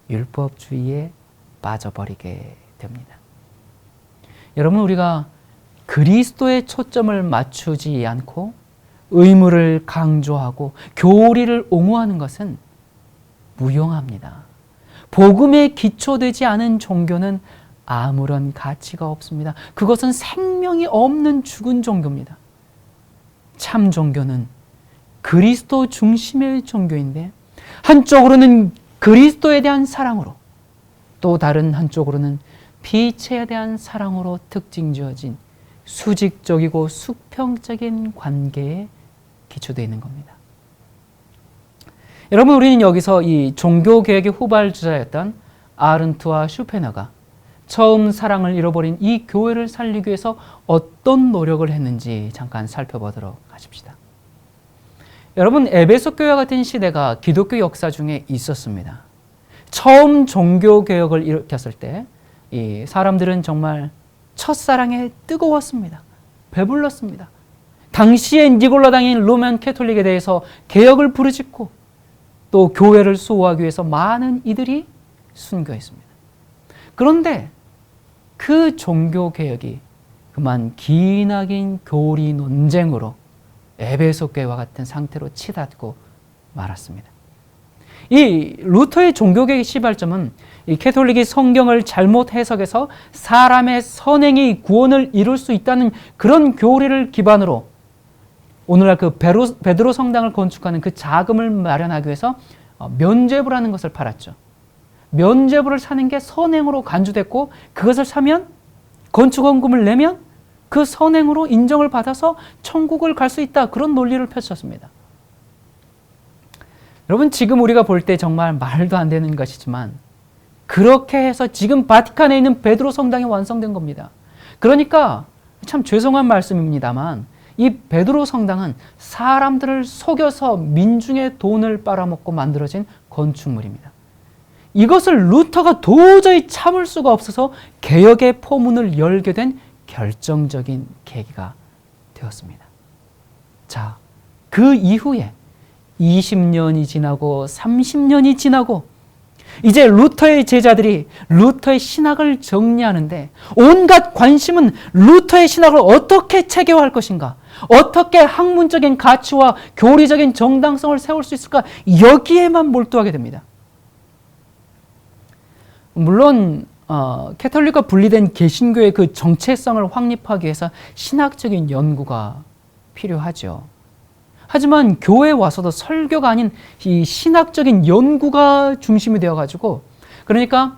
율법주의에 빠져버리게 됩니다. 여러분, 우리가 그리스도의 초점을 맞추지 않고 의무를 강조하고 교리를 옹호하는 것은 무용합니다. 복음에 기초되지 않은 종교는 아무런 가치가 없습니다. 그것은 생명이 없는 죽은 종교입니다. 참 종교는 그리스도 중심의 종교인데 한쪽으로는 그리스도에 대한 사랑으로 또 다른 한쪽으로는 피체에 대한 사랑으로 특징지어진 수직적이고 수평적인 관계에 기초되어 있는 겁니다. 여러분, 우리는 여기서 이 종교개혁의 후발주자였던 아른트와 슈페너가 처음 사랑을 잃어버린 이 교회를 살리기 위해서 어떤 노력을 했는지 잠깐 살펴보도록 하십시다. 여러분, 에베소 교회와 같은 시대가 기독교 역사 중에 있었습니다. 처음 종교개혁을 일으켰을 때 이 사람들은 정말 첫사랑에 뜨거웠습니다. 배불렀습니다. 당시에 니골라당인 로만 캐톨릭에 대해서 개혁을 부르짖고 또 교회를 수호하기 위해서 많은 이들이 순교했습니다. 그런데 그 종교개혁이 그만 기나긴 교리 논쟁으로 에베소 교회와 같은 상태로 치닫고 말았습니다. 이 루터의 종교개혁의 시발점은 이 캐톨릭이 성경을 잘못 해석해서 사람의 선행이 구원을 이룰 수 있다는 그런 교리를 기반으로 오늘날 그 베드로 성당을 건축하는 그 자금을 마련하기 위해서 면죄부라는 것을 팔았죠. 면죄부를 사는 게 선행으로 간주됐고 그것을 사면 건축원금을 내면 그 선행으로 인정을 받아서 천국을 갈 수 있다. 그런 논리를 펼쳤습니다. 여러분 지금 우리가 볼 때 정말 말도 안 되는 것이지만 그렇게 해서 지금 바티칸에 있는 베드로 성당이 완성된 겁니다. 그러니까 참 죄송한 말씀입니다만 이 베드로 성당은 사람들을 속여서 민중의 돈을 빨아먹고 만들어진 건축물입니다. 이것을 루터가 도저히 참을 수가 없어서 개혁의 포문을 열게 된 결정적인 계기가 되었습니다. 자, 그 이후에 20년이 지나고 30년이 지나고 이제 루터의 제자들이 루터의 신학을 정리하는데 온갖 관심은 루터의 신학을 어떻게 체계화할 것인가, 어떻게 학문적인 가치와 교리적인 정당성을 세울 수 있을까, 여기에만 몰두하게 됩니다. 물론 캐톨릭과 분리된 개신교의 그 정체성을 확립하기 위해서 신학적인 연구가 필요하죠. 하지만 교회에 와서도 설교가 아닌 이 신학적인 연구가 중심이 되어가지고, 그러니까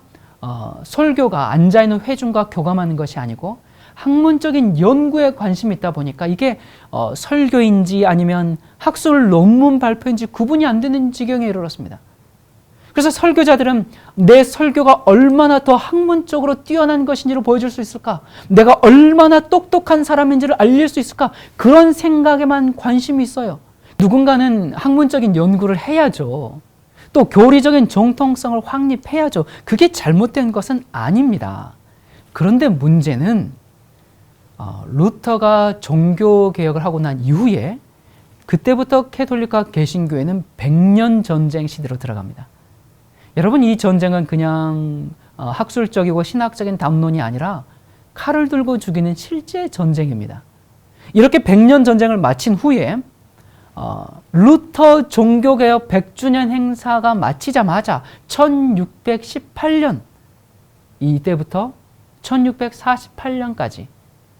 설교가 앉아있는 회중과 교감하는 것이 아니고 학문적인 연구에 관심이 있다 보니까 이게 설교인지 아니면 학술 논문 발표인지 구분이 안 되는 지경에 이르렀습니다. 그래서 설교자들은 내 설교가 얼마나 더 학문적으로 뛰어난 것인지를 보여줄 수 있을까? 내가 얼마나 똑똑한 사람인지를 알릴 수 있을까? 그런 생각에만 관심이 있어요. 누군가는 학문적인 연구를 해야죠. 또 교리적인 정통성을 확립해야죠. 그게 잘못된 것은 아닙니다. 그런데 문제는 루터가 종교개혁을 하고 난 이후에 그때부터 캐톨릭과 개신교회는 100년 전쟁 시대로 들어갑니다. 여러분 이 전쟁은 그냥 학술적이고 신학적인 담론이 아니라 칼을 들고 죽이는 실제 전쟁입니다. 이렇게 100년 전쟁을 마친 후에 루터 종교개혁 100주년 행사가 마치자마자 1618년 이때부터 1648년까지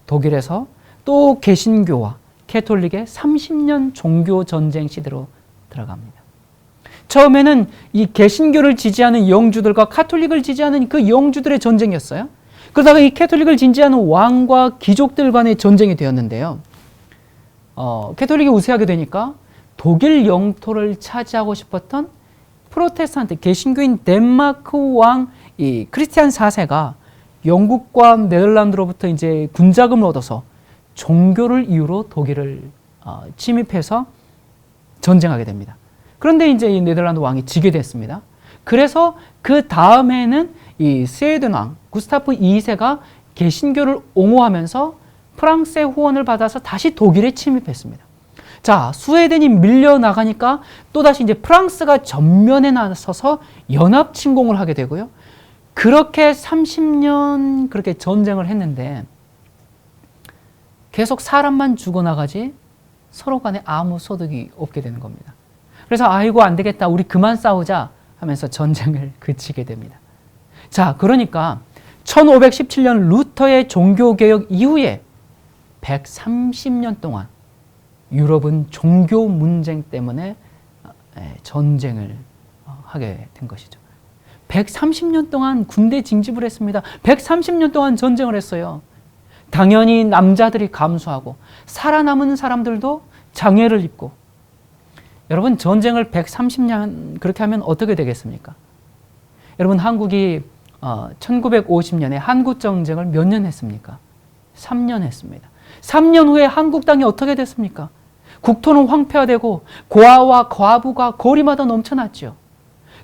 독일에서 또 개신교와 캐톨릭의 30년 종교전쟁 시대로 들어갑니다. 처음에는 이 개신교를 지지하는 영주들과 카톨릭을 지지하는 그 영주들의 전쟁이었어요. 그러다가 이 캐톨릭을 지지하는 왕과 귀족들 간의 전쟁이 되었는데요. 캐톨릭이 우세하게 되니까 독일 영토를 차지하고 싶었던 프로테스탄트 개신교인 덴마크 왕 이 크리스티안 4세가 영국과 네덜란드로부터 이제 군자금을 얻어서 종교를 이유로 독일을 침입해서 전쟁하게 됩니다. 그런데 이제 이 네덜란드 왕이 지게 됐습니다. 그래서 그 다음에는 이 스웨덴 왕 구스타프 2세가 개신교를 옹호하면서 프랑스의 후원을 받아서 다시 독일에 침입했습니다. 자, 스웨덴이 밀려나가니까 또다시 이제 프랑스가 전면에 나서서 연합 침공을 하게 되고요. 그렇게 30년 그렇게 전쟁을 했는데 계속 사람만 죽어나가지 서로 간에 아무 소득이 없게 되는 겁니다. 그래서 아이고 안 되겠다, 우리 그만 싸우자 하면서 전쟁을 그치게 됩니다. 자, 그러니까 1517년 루터의 종교개혁 이후에 130년 동안 유럽은 종교 문쟁 때문에 전쟁을 하게 된 것이죠. 130년 동안 군대 징집을 했습니다. 130년 동안 전쟁을 했어요. 당연히 남자들이 감수하고 살아남은 사람들도 장애를 입고. 여러분 전쟁을 130년 그렇게 하면 어떻게 되겠습니까? 여러분 한국이 1950년에 한국전쟁을 몇 년 했습니까? 3년 했습니다. 3년 후에 한국 땅이 어떻게 됐습니까? 국토는 황폐화되고 고아와 과부가 거리마다 넘쳐났죠.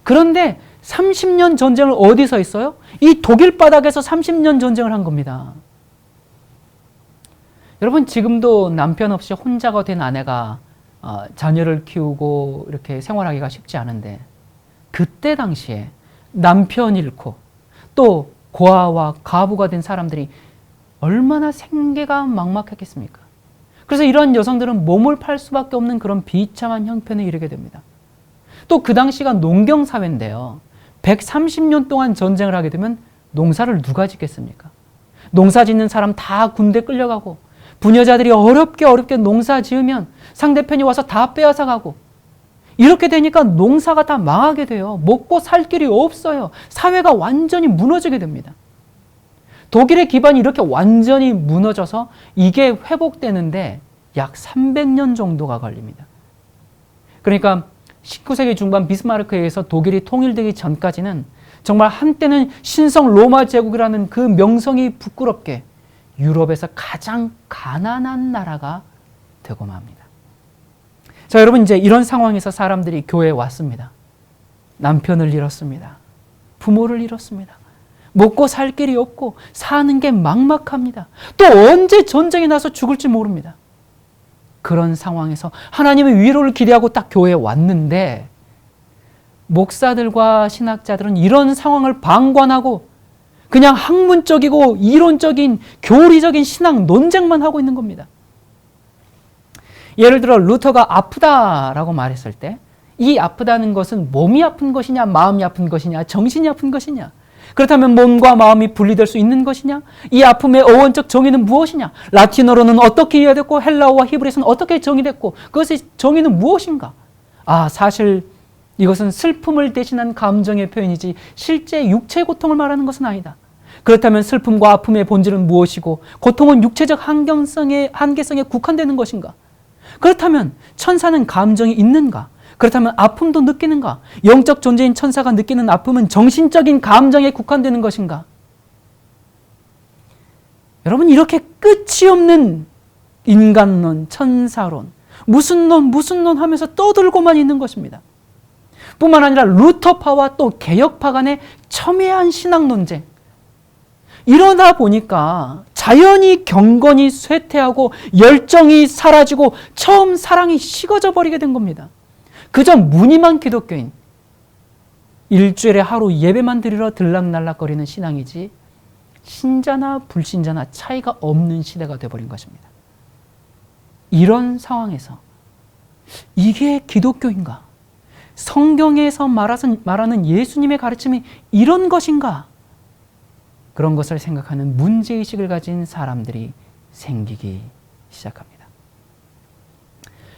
그런데 30년 전쟁을 어디서 했어요? 이 독일 바닥에서 30년 전쟁을 한 겁니다. 여러분 지금도 남편 없이 혼자가 된 아내가 자녀를 키우고 이렇게 생활하기가 쉽지 않은데 그때 당시에 남편 잃고 또 고아와 과부가 된 사람들이 얼마나 생계가 막막했겠습니까? 그래서 이런 여성들은 몸을 팔 수밖에 없는 그런 비참한 형편에 이르게 됩니다. 또 그 당시가 농경사회인데요. 130년 동안 전쟁을 하게 되면 농사를 누가 짓겠습니까? 농사 짓는 사람 다 군대 끌려가고 부녀자들이 어렵게 농사 지으면 상대편이 와서 다 빼앗아 가고 이렇게 되니까 농사가 다 망하게 돼요. 먹고 살 길이 없어요. 사회가 완전히 무너지게 됩니다. 독일의 기반이 이렇게 완전히 무너져서 이게 회복되는데 약 300년 정도가 걸립니다. 그러니까 19세기 중반 비스마르크에 의해서 독일이 통일되기 전까지는 정말 한때는 신성 로마 제국이라는 그 명성이 부끄럽게 유럽에서 가장 가난한 나라가 되고 맙니다. 자, 여러분, 이제 이런 상황에서 사람들이 교회에 왔습니다. 남편을 잃었습니다. 부모를 잃었습니다. 먹고 살 길이 없고 사는 게 막막합니다. 또 언제 전쟁이 나서 죽을지 모릅니다. 그런 상황에서 하나님의 위로를 기대하고 딱 교회에 왔는데 목사들과 신학자들은 이런 상황을 방관하고 그냥 학문적이고 이론적인 교리적인 신앙 논쟁만 하고 있는 겁니다. 예를 들어 루터가 아프다라고 말했을 때 이 아프다는 것은 몸이 아픈 것이냐, 마음이 아픈 것이냐, 정신이 아픈 것이냐, 그렇다면 몸과 마음이 분리될 수 있는 것이냐, 이 아픔의 어원적 정의는 무엇이냐, 라틴어로는 어떻게 이해됐고 헬라어와 히브리어는 어떻게 정의됐고 그것의 정의는 무엇인가. 사실 이것은 슬픔을 대신한 감정의 표현이지 실제 육체의 고통을 말하는 것은 아니다. 그렇다면 슬픔과 아픔의 본질은 무엇이고 고통은 육체적 한계성에 국한되는 것인가? 그렇다면 천사는 감정이 있는가? 그렇다면 아픔도 느끼는가? 영적 존재인 천사가 느끼는 아픔은 정신적인 감정에 국한되는 것인가? 여러분, 이렇게 끝이 없는 인간론, 천사론, 무슨 론 하면서 떠들고만 있는 것입니다. 뿐만 아니라 루터파와 또 개혁파 간의 첨예한 신학 논쟁. 이러다 보니까 자연히 경건이 쇠퇴하고 열정이 사라지고 처음 사랑이 식어져 버리게 된 겁니다. 그저 무늬만 기독교인, 일주일에 하루 예배만 드리러 들락날락거리는 신앙이지 신자나 불신자나 차이가 없는 시대가 되어버린 것입니다. 이런 상황에서 이게 기독교인가? 성경에서 말하는 예수님의 가르침이 이런 것인가? 그런 것을 생각하는 문제의식을 가진 사람들이 생기기 시작합니다.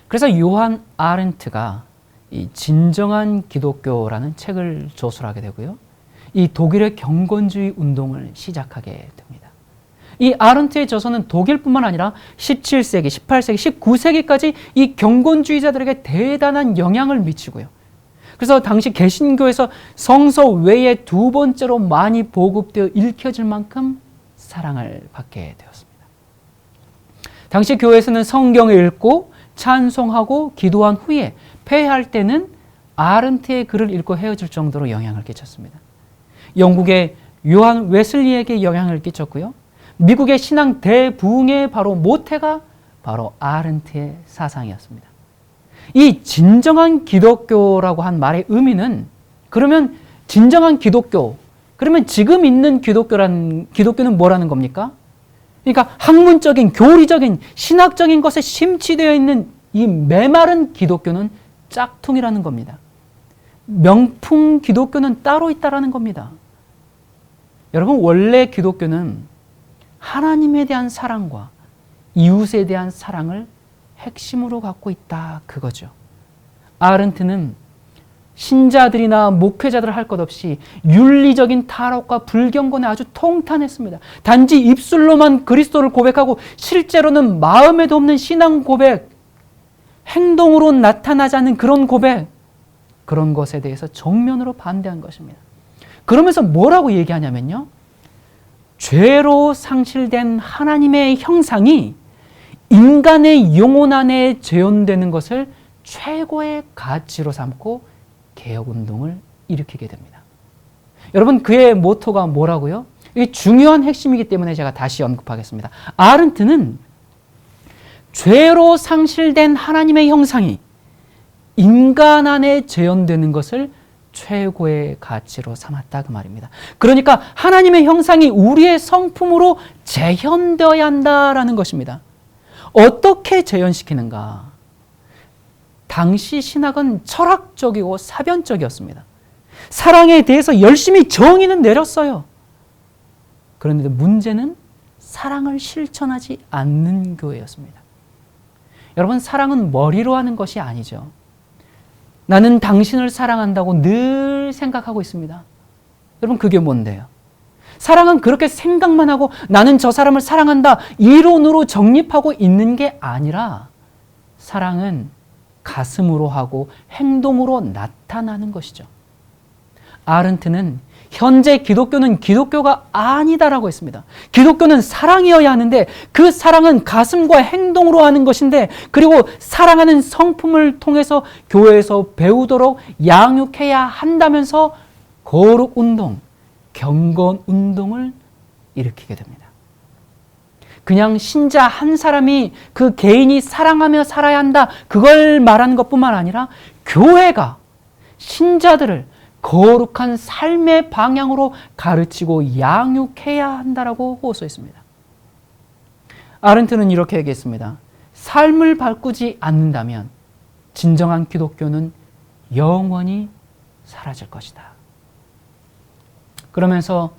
그래서 요한 아렌트가 이 진정한 기독교라는 책을 저술하게 되고요. 이 독일의 경건주의 운동을 시작하게 됩니다. 이 아렌트의 저서는 독일뿐만 아니라 17세기, 18세기, 19세기까지 이 경건주의자들에게 대단한 영향을 미치고요. 그래서 당시 개신교에서 성서 외에 두 번째로 많이 보급되어 읽혀질 만큼 사랑을 받게 되었습니다. 당시 교회에서는 성경을 읽고 찬송하고 기도한 후에 폐회할 때는 아른트의 글을 읽고 헤어질 정도로 영향을 끼쳤습니다. 영국의 요한 웨슬리에게 영향을 끼쳤고요. 미국의 신앙 대부흥의 바로 모태가 바로 아른트의 사상이었습니다. 이 진정한 기독교라고 한 말의 의미는, 그러면 진정한 기독교, 그러면 지금 있는 기독교는 뭐라는 겁니까? 그러니까 학문적인, 교리적인, 신학적인 것에 심취되어 있는 이 메마른 기독교는 짝퉁이라는 겁니다. 명품 기독교는 따로 있다라는 겁니다. 여러분, 원래 기독교는 하나님에 대한 사랑과 이웃에 대한 사랑을 핵심으로 갖고 있다, 그거죠. 아른트는 신자들이나 목회자들 할 것 없이 윤리적인 타락과 불경건에 아주 통탄했습니다. 단지 입술로만 그리스도를 고백하고 실제로는 마음에도 없는 신앙 고백, 행동으로 나타나지 않는 그런 고백, 그런 것에 대해서 정면으로 반대한 것입니다. 그러면서 뭐라고 얘기하냐면요, 죄로 상실된 하나님의 형상이 인간의 영혼 안에 재현되는 것을 최고의 가치로 삼고 개혁운동을 일으키게 됩니다. 여러분, 그의 모토가 뭐라고요? 이게 중요한 핵심이기 때문에 제가 다시 언급하겠습니다. 아른트는 죄로 상실된 하나님의 형상이 인간 안에 재현되는 것을 최고의 가치로 삼았다, 그 말입니다. 그러니까 하나님의 형상이 우리의 성품으로 재현되어야 한다라는 것입니다. 어떻게 재현시키는가? 당시 신학은 철학적이고 사변적이었습니다. 사랑에 대해서 열심히 정의는 내렸어요. 그런데 문제는 사랑을 실천하지 않는 교회였습니다. 여러분, 사랑은 머리로 하는 것이 아니죠. 나는 당신을 사랑한다고 늘 생각하고 있습니다. 여러분, 그게 뭔데요? 사랑은 그렇게 생각만 하고 나는 저 사람을 사랑한다 이론으로 정립하고 있는 게 아니라 사랑은 가슴으로 하고 행동으로 나타나는 것이죠. 아른트는 현재 기독교는 기독교가 아니다라고 했습니다. 기독교는 사랑이어야 하는데 그 사랑은 가슴과 행동으로 하는 것인데, 그리고 사랑하는 성품을 통해서 교회에서 배우도록 양육해야 한다면서 거룩 운동, 경건 운동을 일으키게 됩니다. 그냥 신자 한 사람이 그 개인이 사랑하며 살아야 한다, 그걸 말하는 것뿐만 아니라 교회가 신자들을 거룩한 삶의 방향으로 가르치고 양육해야 한다라고 호소했습니다. 아른트는 이렇게 얘기했습니다. 삶을 바꾸지 않는다면 진정한 기독교는 영원히 사라질 것이다. 그러면서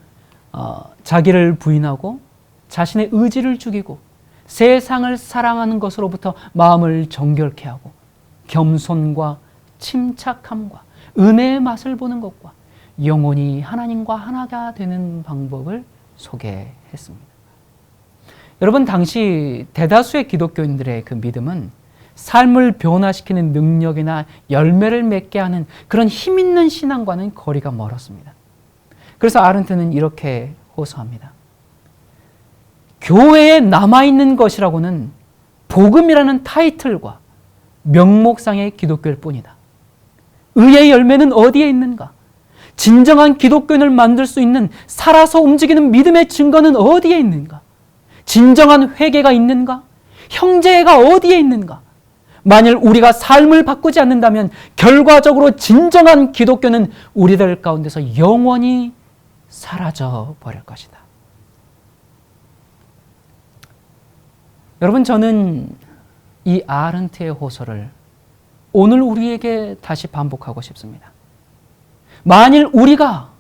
자기를 부인하고 자신의 의지를 죽이고 세상을 사랑하는 것으로부터 마음을 정결케 하고 겸손과 침착함과 은혜의 맛을 보는 것과 영원히 하나님과 하나가 되는 방법을 소개했습니다. 여러분, 당시 대다수의 기독교인들의 그 믿음은 삶을 변화시키는 능력이나 열매를 맺게 하는 그런 힘 있는 신앙과는 거리가 멀었습니다. 그래서 아른트는 이렇게 호소합니다. 교회에 남아있는 것이라고는 복음이라는 타이틀과 명목상의 기독교일 뿐이다. 의의 열매는 어디에 있는가? 진정한 기독교인을 만들 수 있는 살아서 움직이는 믿음의 증거는 어디에 있는가? 진정한 회개가 있는가? 형제가 어디에 있는가? 만일 우리가 삶을 바꾸지 않는다면 결과적으로 진정한 기독교는 우리들 가운데서 영원히 사라져 버릴 것이다. 여러분, 저는 이 아른트의 호소를 오늘 우리에게 다시 반복하고 싶습니다. 만일 우리가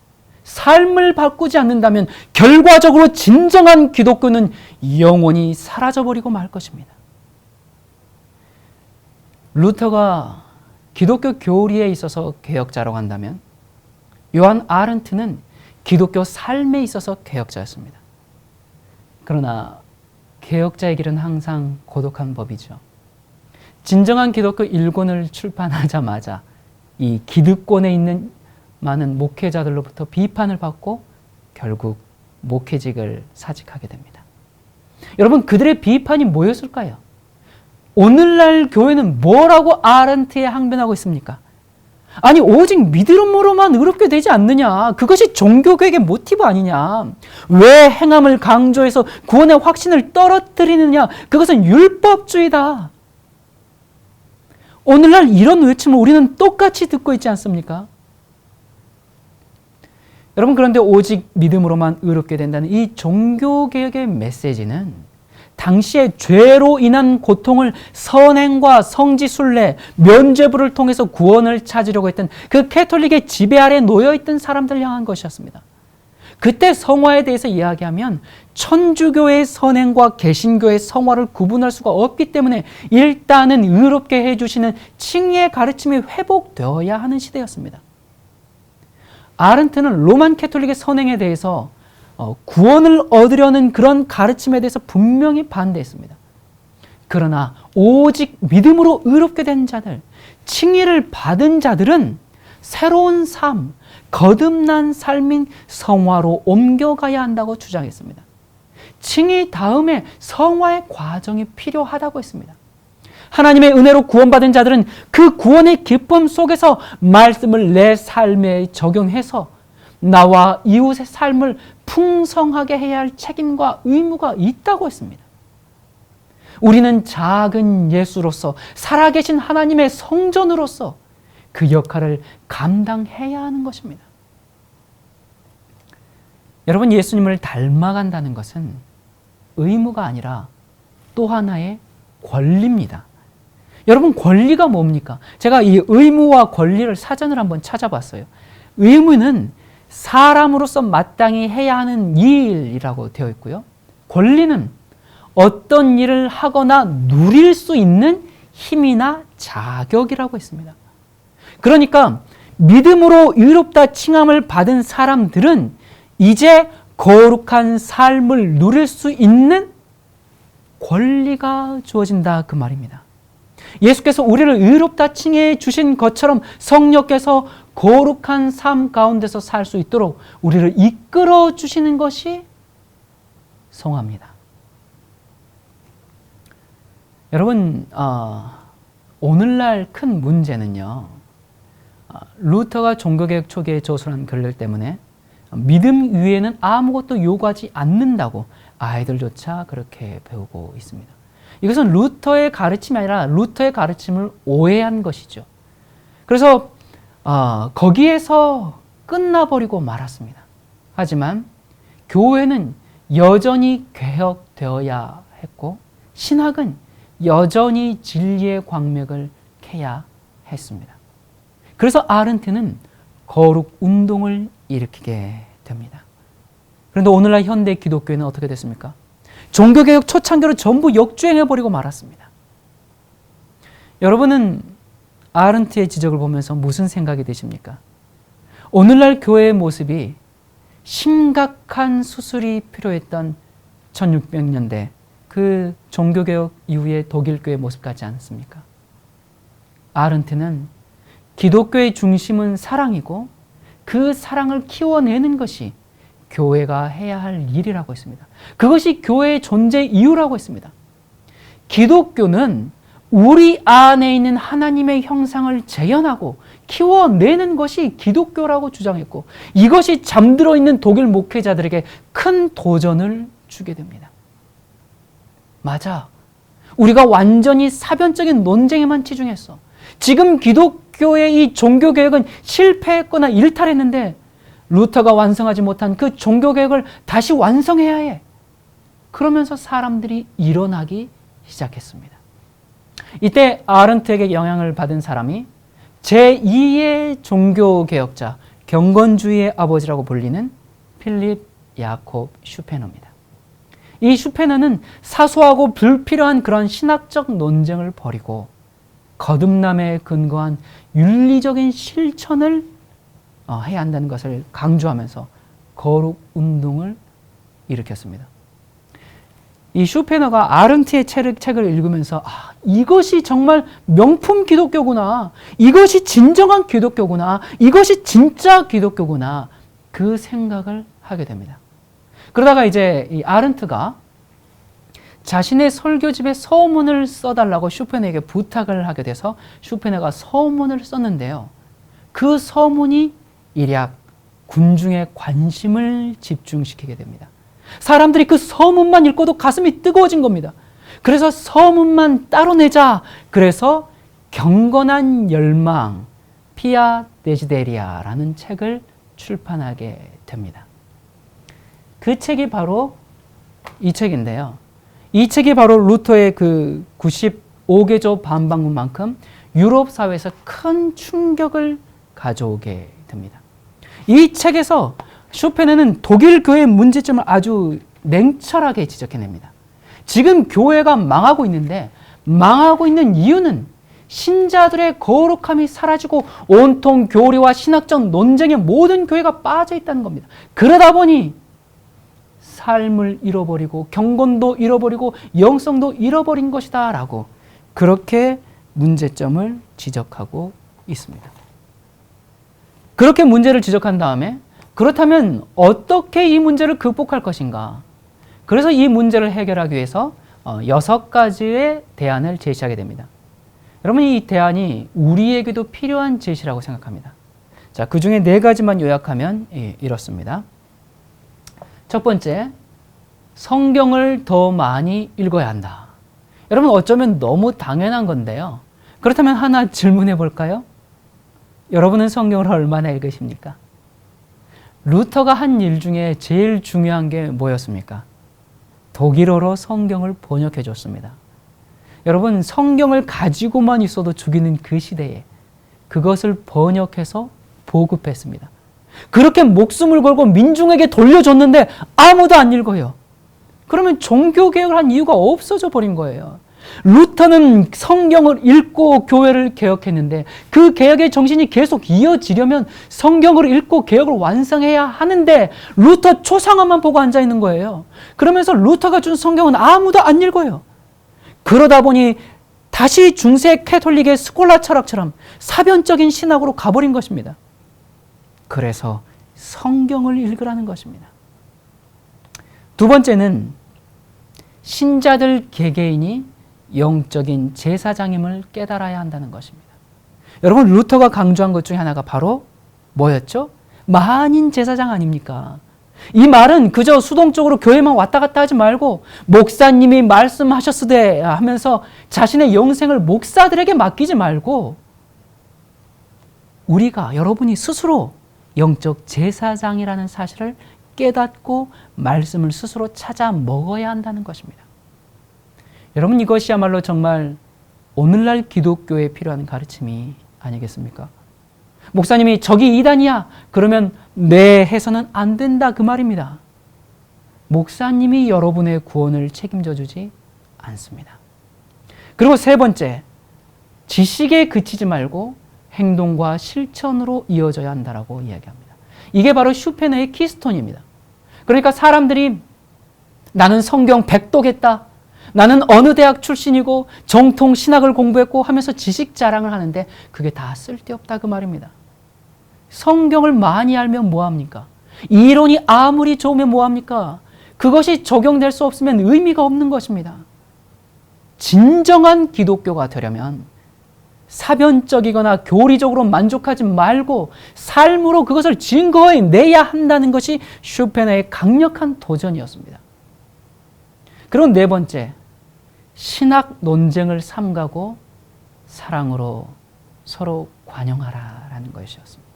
삶을 바꾸지 않는다면 결과적으로 진정한 기독교는 영원히 사라져버리고 말 것입니다. 루터가 기독교 교리에 있어서 개혁자라고 한다면 요한 아른트는 기독교 삶에 있어서 개혁자였습니다. 그러나 개혁자의 길은 항상 고독한 법이죠. 진정한 기독교 1권을 출판하자마자 이 기득권에 있는 많은 목회자들로부터 비판을 받고 결국 목회직을 사직하게 됩니다. 여러분, 그들의 비판이 뭐였을까요? 오늘날 교회는 뭐라고 아른트에 항변하고 있습니까? 아니, 오직 믿음으로만 의롭게 되지 않느냐? 그것이 종교개혁의 모티브 아니냐? 왜 행함을 강조해서 구원의 확신을 떨어뜨리느냐? 그것은 율법주의다. 오늘날 이런 외침을 우리는 똑같이 듣고 있지 않습니까? 여러분, 그런데 오직 믿음으로만 의롭게 된다는 이 종교개혁의 메시지는 당시의 죄로 인한 고통을 선행과 성지순례, 면죄부를 통해서 구원을 찾으려고 했던 그 캐톨릭의 지배 아래 놓여있던 사람들 향한 것이었습니다. 그때 성화에 대해서 이야기하면 천주교의 선행과 개신교의 성화를 구분할 수가 없기 때문에 일단은 의롭게 해주시는 칭의의 가르침이 회복되어야 하는 시대였습니다. 아른트는 로만 캐톨릭의 선행에 대해서 구원을 얻으려는 그런 가르침에 대해서 분명히 반대했습니다. 그러나 오직 믿음으로 의롭게 된 자들, 칭의를 받은 자들은 새로운 삶, 거듭난 삶인 성화로 옮겨가야 한다고 주장했습니다. 칭의 다음에 성화의 과정이 필요하다고 했습니다. 하나님의 은혜로 구원받은 자들은 그 구원의 기쁨 속에서 말씀을 내 삶에 적용해서 나와 이웃의 삶을 풍성하게 해야 할 책임과 의무가 있다고 했습니다. 우리는 작은 예수로서 살아계신 하나님의 성전으로서 그 역할을 감당해야 하는 것입니다. 여러분, 예수님을 닮아간다는 것은 의무가 아니라 또 하나의 권리입니다. 여러분, 권리가 뭡니까? 제가 이 의무와 권리를 사전을 한번 찾아봤어요. 의무는 사람으로서 마땅히 해야 하는 일이라고 되어 있고요. 권리는 어떤 일을 하거나 누릴 수 있는 힘이나 자격이라고 했습니다. 그러니까 믿음으로 의롭다 칭함을 받은 사람들은 이제 거룩한 삶을 누릴 수 있는 권리가 주어진다 그 말입니다. 예수께서 우리를 의롭다 칭해 주신 것처럼 성령께서 거룩한 삶 가운데서 살 수 있도록 우리를 이끌어 주시는 것이 성화입니다. 여러분, 오늘날 큰 문제는요, 루터가 종교개혁 초기에 저술한 글들 때문에 믿음 위에는 아무것도 요구하지 않는다고 아이들조차 그렇게 배우고 있습니다. 이것은 루터의 가르침이 아니라 루터의 가르침을 오해한 것이죠. 그래서 거기에서 끝나버리고 말았습니다. 하지만 교회는 여전히 개혁되어야 했고 신학은 여전히 진리의 광맥을 캐야 했습니다. 그래서 아른트는 거룩 운동을 일으키게 됩니다. 그런데 오늘날 현대 기독교회는 어떻게 됐습니까? 종교개혁 초창기로 전부 역주행해버리고 말았습니다. 여러분은 아른트의 지적을 보면서 무슨 생각이 드십니까? 오늘날 교회의 모습이 심각한 수술이 필요했던 1600년대 그 종교개혁 이후의 독일교회 모습 같지 않습니까? 아른트는 기독교의 중심은 사랑이고 그 사랑을 키워내는 것이 교회가 해야 할 일이라고 했습니다. 그것이 교회의 존재 이유라고 했습니다. 기독교는 우리 안에 있는 하나님의 형상을 재현하고 키워내는 것이 기독교라고 주장했고 이것이 잠들어 있는 독일 목회자들에게 큰 도전을 주게 됩니다. 맞아. 우리가 완전히 사변적인 논쟁에만 치중했어. 지금 기독교의 이 종교개혁은 실패했거나 일탈했는데 루터가 완성하지 못한 그 종교개혁을 다시 완성해야 해. 그러면서 사람들이 일어나기 시작했습니다. 이때 아른트에게 영향을 받은 사람이 제2의 종교개혁자, 경건주의의 아버지라고 불리는 필립 야콥 슈페너입니다. 이 슈페너는 사소하고 불필요한 그런 신학적 논쟁을 버리고 거듭남에 근거한 윤리적인 실천을 해야 한다는 것을 강조하면서 거룩 운동을 일으켰습니다. 이 슈페너가 아른트의 책을 읽으면서 이것이 정말 명품 기독교구나. 이것이 진정한 기독교구나. 이것이 진짜 기독교구나. 그 생각을 하게 됩니다. 그러다가 이제 이 아른트가 자신의 설교집에 서문을 써달라고 슈페너에게 부탁을 하게 돼서 슈페너가 서문을 썼는데요. 그 서문이 일약 군중의 관심을 집중시키게 됩니다. 사람들이 그 서문만 읽고도 가슴이 뜨거워진 겁니다. 그래서 서문만 따로 내자. 그래서 경건한 열망, 피아 데지데리아라는 책을 출판하게 됩니다. 그 책이 바로 이 책인데요. 이 책이 바로 루터의 그 95개조 반박문만큼 유럽 사회에서 큰 충격을 가져오게 됩니다. 이 책에서 슈페너는 독일 교회의 문제점을 아주 냉철하게 지적해냅니다. 지금 교회가 망하고 있는데 망하고 있는 이유는 신자들의 거룩함이 사라지고 온통 교리와 신학적 논쟁에 모든 교회가 빠져 있다는 겁니다. 그러다 보니 삶을 잃어버리고 경건도 잃어버리고 영성도 잃어버린 것이다 라고 그렇게 문제점을 지적하고 있습니다. 그렇게 문제를 지적한 다음에 그렇다면 어떻게 이 문제를 극복할 것인가? 그래서 이 문제를 해결하기 위해서 6가지의 대안을 제시하게 됩니다. 여러분, 이 대안이 우리에게도 필요한 제시라고 생각합니다. 자, 그 중에 4가지만 요약하면 이렇습니다. 첫 번째, 성경을 더 많이 읽어야 한다. 여러분, 어쩌면 너무 당연한 건데요. 그렇다면 하나 질문해 볼까요? 여러분은 성경을 얼마나 읽으십니까? 루터가 한 일 중에 제일 중요한 게 뭐였습니까? 독일어로 성경을 번역해 줬습니다. 여러분, 성경을 가지고만 있어도 죽이는 그 시대에 그것을 번역해서 보급했습니다. 그렇게 목숨을 걸고 민중에게 돌려줬는데 아무도 안 읽어요. 그러면 종교개혁을 한 이유가 없어져 버린 거예요. 루터는 성경을 읽고 교회를 개혁했는데 그 개혁의 정신이 계속 이어지려면 성경을 읽고 개혁을 완성해야 하는데 루터 초상화만 보고 앉아 있는 거예요. 그러면서 루터가 준 성경은 아무도 안 읽어요. 그러다 보니 다시 중세 캐톨릭의 스콜라 철학처럼 사변적인 신학으로 가버린 것입니다. 그래서 성경을 읽으라는 것입니다. 두 번째는 신자들 개개인이 영적인 제사장임을 깨달아야 한다는 것입니다. 여러분, 루터가 강조한 것 중에 하나가 바로 뭐였죠? 만인 제사장 아닙니까? 이 말은 그저 수동적으로 교회만 왔다 갔다 하지 말고 목사님이 말씀하셨으되 하면서 자신의 영생을 목사들에게 맡기지 말고 우리가, 여러분이 스스로 영적 제사장이라는 사실을 깨닫고 말씀을 스스로 찾아 먹어야 한다는 것입니다. 여러분, 이것이야말로 정말 오늘날 기독교에 필요한 가르침이 아니겠습니까? 목사님이 저기 이단이야 그러면 네 해서는 안 된다 그 말입니다. 목사님이 여러분의 구원을 책임져 주지 않습니다. 그리고 세 번째, 지식에 그치지 말고 행동과 실천으로 이어져야 한다라고 이야기합니다. 이게 바로 슈페너의 키스톤입니다. 그러니까 사람들이 나는 성경 100도겠다, 나는 어느 대학 출신이고 정통 신학을 공부했고 하면서 지식 자랑을 하는데 그게 다 쓸데없다 그 말입니다. 성경을 많이 알면 뭐합니까? 이론이 아무리 좋으면 뭐합니까? 그것이 적용될 수 없으면 의미가 없는 것입니다. 진정한 기독교가 되려면 사변적이거나 교리적으로 만족하지 말고 삶으로 그것을 증거해내야 한다는 것이 슈페너의 강력한 도전이었습니다. 그리고 네 번째, 신학 논쟁을 삼가고 사랑으로 서로 관용하라라는 것이었습니다.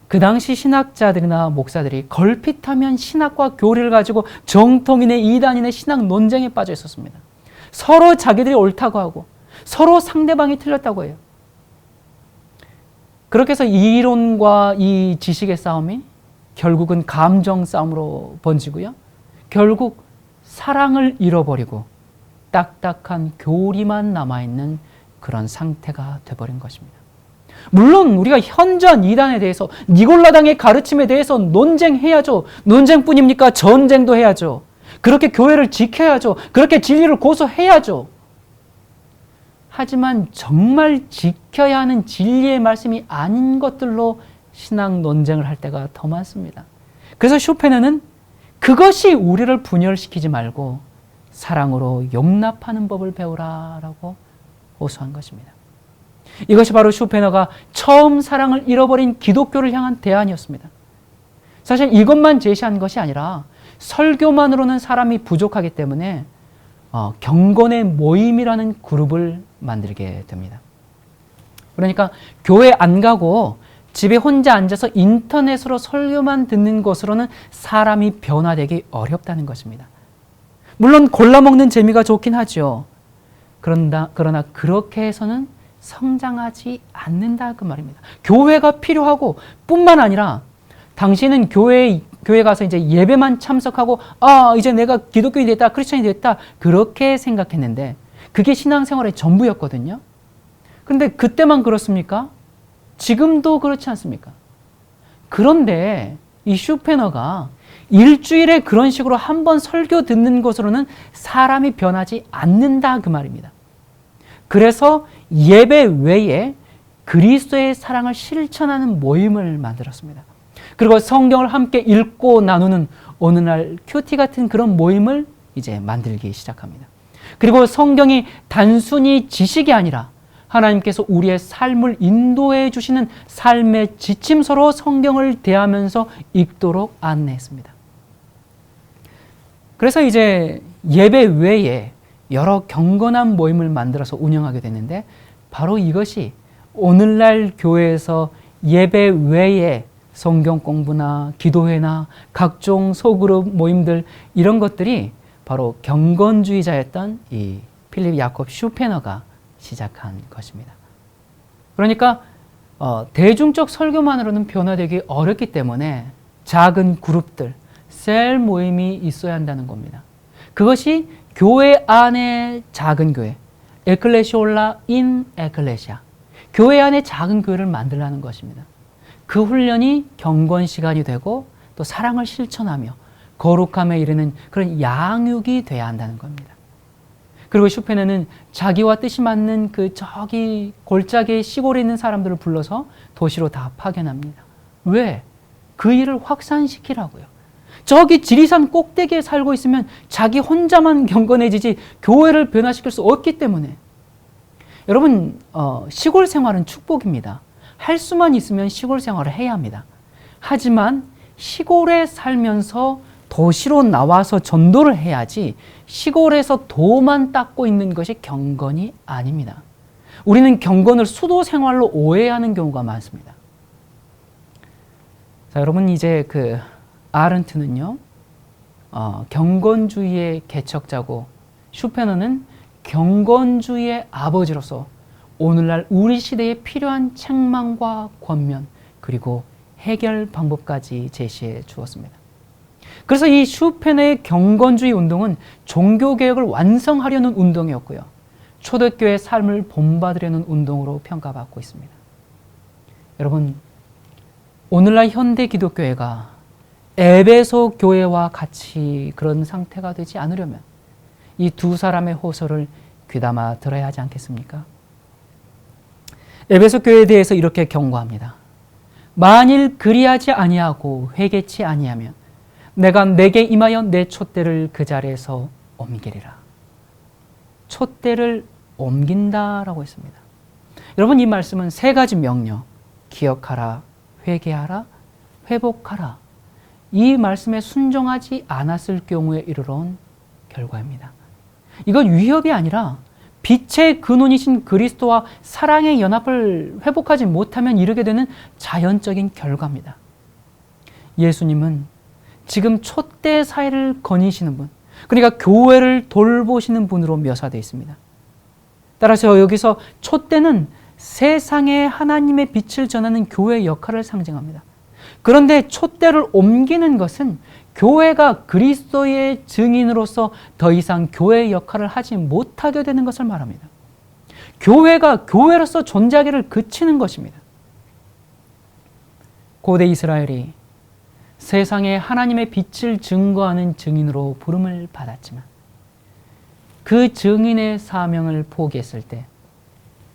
그 당시 신학자들이나 목사들이 걸핏하면 신학과 교리를 가지고 정통인의 이단인의 신학 논쟁에 빠져 있었습니다. 서로 자기들이 옳다고 하고 서로 상대방이 틀렸다고 해요. 그렇게 해서 이 이론과 이 지식의 싸움이 결국은 감정 싸움으로 번지고요. 결국 사랑을 잃어버리고 딱딱한 교리만 남아있는 그런 상태가 되어버린 것입니다. 물론 우리가 현저한 이단에 대해서, 니골라당의 가르침에 대해서 논쟁해야죠. 논쟁뿐입니까? 전쟁도 해야죠. 그렇게 교회를 지켜야죠. 그렇게 진리를 고소해야죠. 하지만 정말 지켜야 하는 진리의 말씀이 아닌 것들로 신학 논쟁을 할 때가 더 많습니다. 그래서 슈페너는 그것이 우리를 분열시키지 말고 사랑으로 용납하는 법을 배우라라고 호소한 것입니다. 이것이 바로 슈페너가 처음 사랑을 잃어버린 기독교를 향한 대안이었습니다. 사실 이것만 제시한 것이 아니라 설교만으로는 사람이 부족하기 때문에 경건의 모임이라는 그룹을 만들게 됩니다. 그러니까 교회 안 가고 집에 혼자 앉아서 인터넷으로 설교만 듣는 것으로는 사람이 변화되기 어렵다는 것입니다. 물론 골라먹는 재미가 좋긴 하죠. 그러나 그렇게 해서는 성장하지 않는다 그 말입니다. 교회가 필요하고 뿐만 아니라 당신은 교회 가서 이제 예배만 참석하고 이제 내가 기독교인이 됐다, 크리스천이 됐다 그렇게 생각했는데 그게 신앙생활의 전부였거든요. 그런데 그때만 그렇습니까? 지금도 그렇지 않습니까? 그런데 이 슈페너가 일주일에 그런 식으로 한 번 설교 듣는 것으로는 사람이 변하지 않는다 그 말입니다. 그래서 예배 외에 그리스도의 사랑을 실천하는 모임을 만들었습니다. 그리고 성경을 함께 읽고 나누는 오늘날 큐티 같은 그런 모임을 이제 만들기 시작합니다. 그리고 성경이 단순히 지식이 아니라 하나님께서 우리의 삶을 인도해 주시는 삶의 지침서로 성경을 대하면서 읽도록 안내했습니다. 그래서 이제 예배 외에 여러 경건한 모임을 만들어서 운영하게 됐는데 바로 이것이 오늘날 교회에서 예배 외에 성경 공부나 기도회나 각종 소그룹 모임들 이런 것들이 바로 경건주의자였던 이 필립 야콥 슈페너가 시작한 것입니다. 그러니까 대중적 설교만으로는 변화되기 어렵기 때문에 작은 그룹들, 셀 모임이 있어야 한다는 겁니다. 그것이 교회 안에 작은 교회, 에클레시올라 인 에클레시아, 교회 안에 작은 교회를 만들라는 것입니다. 그 훈련이 경건 시간이 되고 또 사랑을 실천하며 거룩함에 이르는 그런 양육이 돼야 한다는 겁니다. 그리고 슈페너는 자기와 뜻이 맞는 그 저기 골짜기 시골에 있는 사람들을 불러서 도시로 다 파견합니다. 왜? 그 일을 확산시키라고요. 저기 지리산 꼭대기에 살고 있으면 자기 혼자만 경건해지지 교회를 변화시킬 수 없기 때문에. 여러분, 시골 생활은 축복입니다. 할 수만 있으면 시골 생활을 해야 합니다. 하지만 시골에 살면서 도시로 나와서 전도를 해야지 시골에서 도만 닦고 있는 것이 경건이 아닙니다. 우리는 경건을 수도 생활로 오해하는 경우가 많습니다. 자, 여러분, 이제 그 아른트는요, 경건주의의 개척자고 슈페너는 경건주의의 아버지로서 오늘날 우리 시대에 필요한 책망과 권면 그리고 해결 방법까지 제시해 주었습니다. 그래서 이 슈페너의 경건주의 운동은 종교개혁을 완성하려는 운동이었고요. 초대교회의 삶을 본받으려는 운동으로 평가받고 있습니다. 여러분, 오늘날 현대 기독교회가 에베소 교회와 같이 그런 상태가 되지 않으려면 이 두 사람의 호소를 귀담아 들어야 하지 않겠습니까? 에베소 교회에 대해서 이렇게 경고합니다. 만일 그리하지 아니하고 회개치 아니하면 내가 내게 임하여 내 촛대를 그 자리에서 옮기리라. 촛대를 옮긴다라고 했습니다. 여러분, 이 말씀은 세 가지 명령, 기억하라, 회개하라, 회복하라, 이 말씀에 순종하지 않았을 경우에 이르러 온 결과입니다. 이건 위협이 아니라 빛의 근원이신 그리스도와 사랑의 연합을 회복하지 못하면 이르게 되는 자연적인 결과입니다. 예수님은 지금 촛대 사이를 거니시는 분, 그러니까 교회를 돌보시는 분으로 묘사되어 있습니다. 따라서 여기서 촛대는 세상에 하나님의 빛을 전하는 교회의 역할을 상징합니다. 그런데 촛대를 옮기는 것은 교회가 그리스도의 증인으로서 더 이상 교회의 역할을 하지 못하게 되는 것을 말합니다. 교회가 교회로서 존재하기를 그치는 것입니다. 고대 이스라엘이 세상에 하나님의 빛을 증거하는 증인으로 부름을 받았지만 그 증인의 사명을 포기했을 때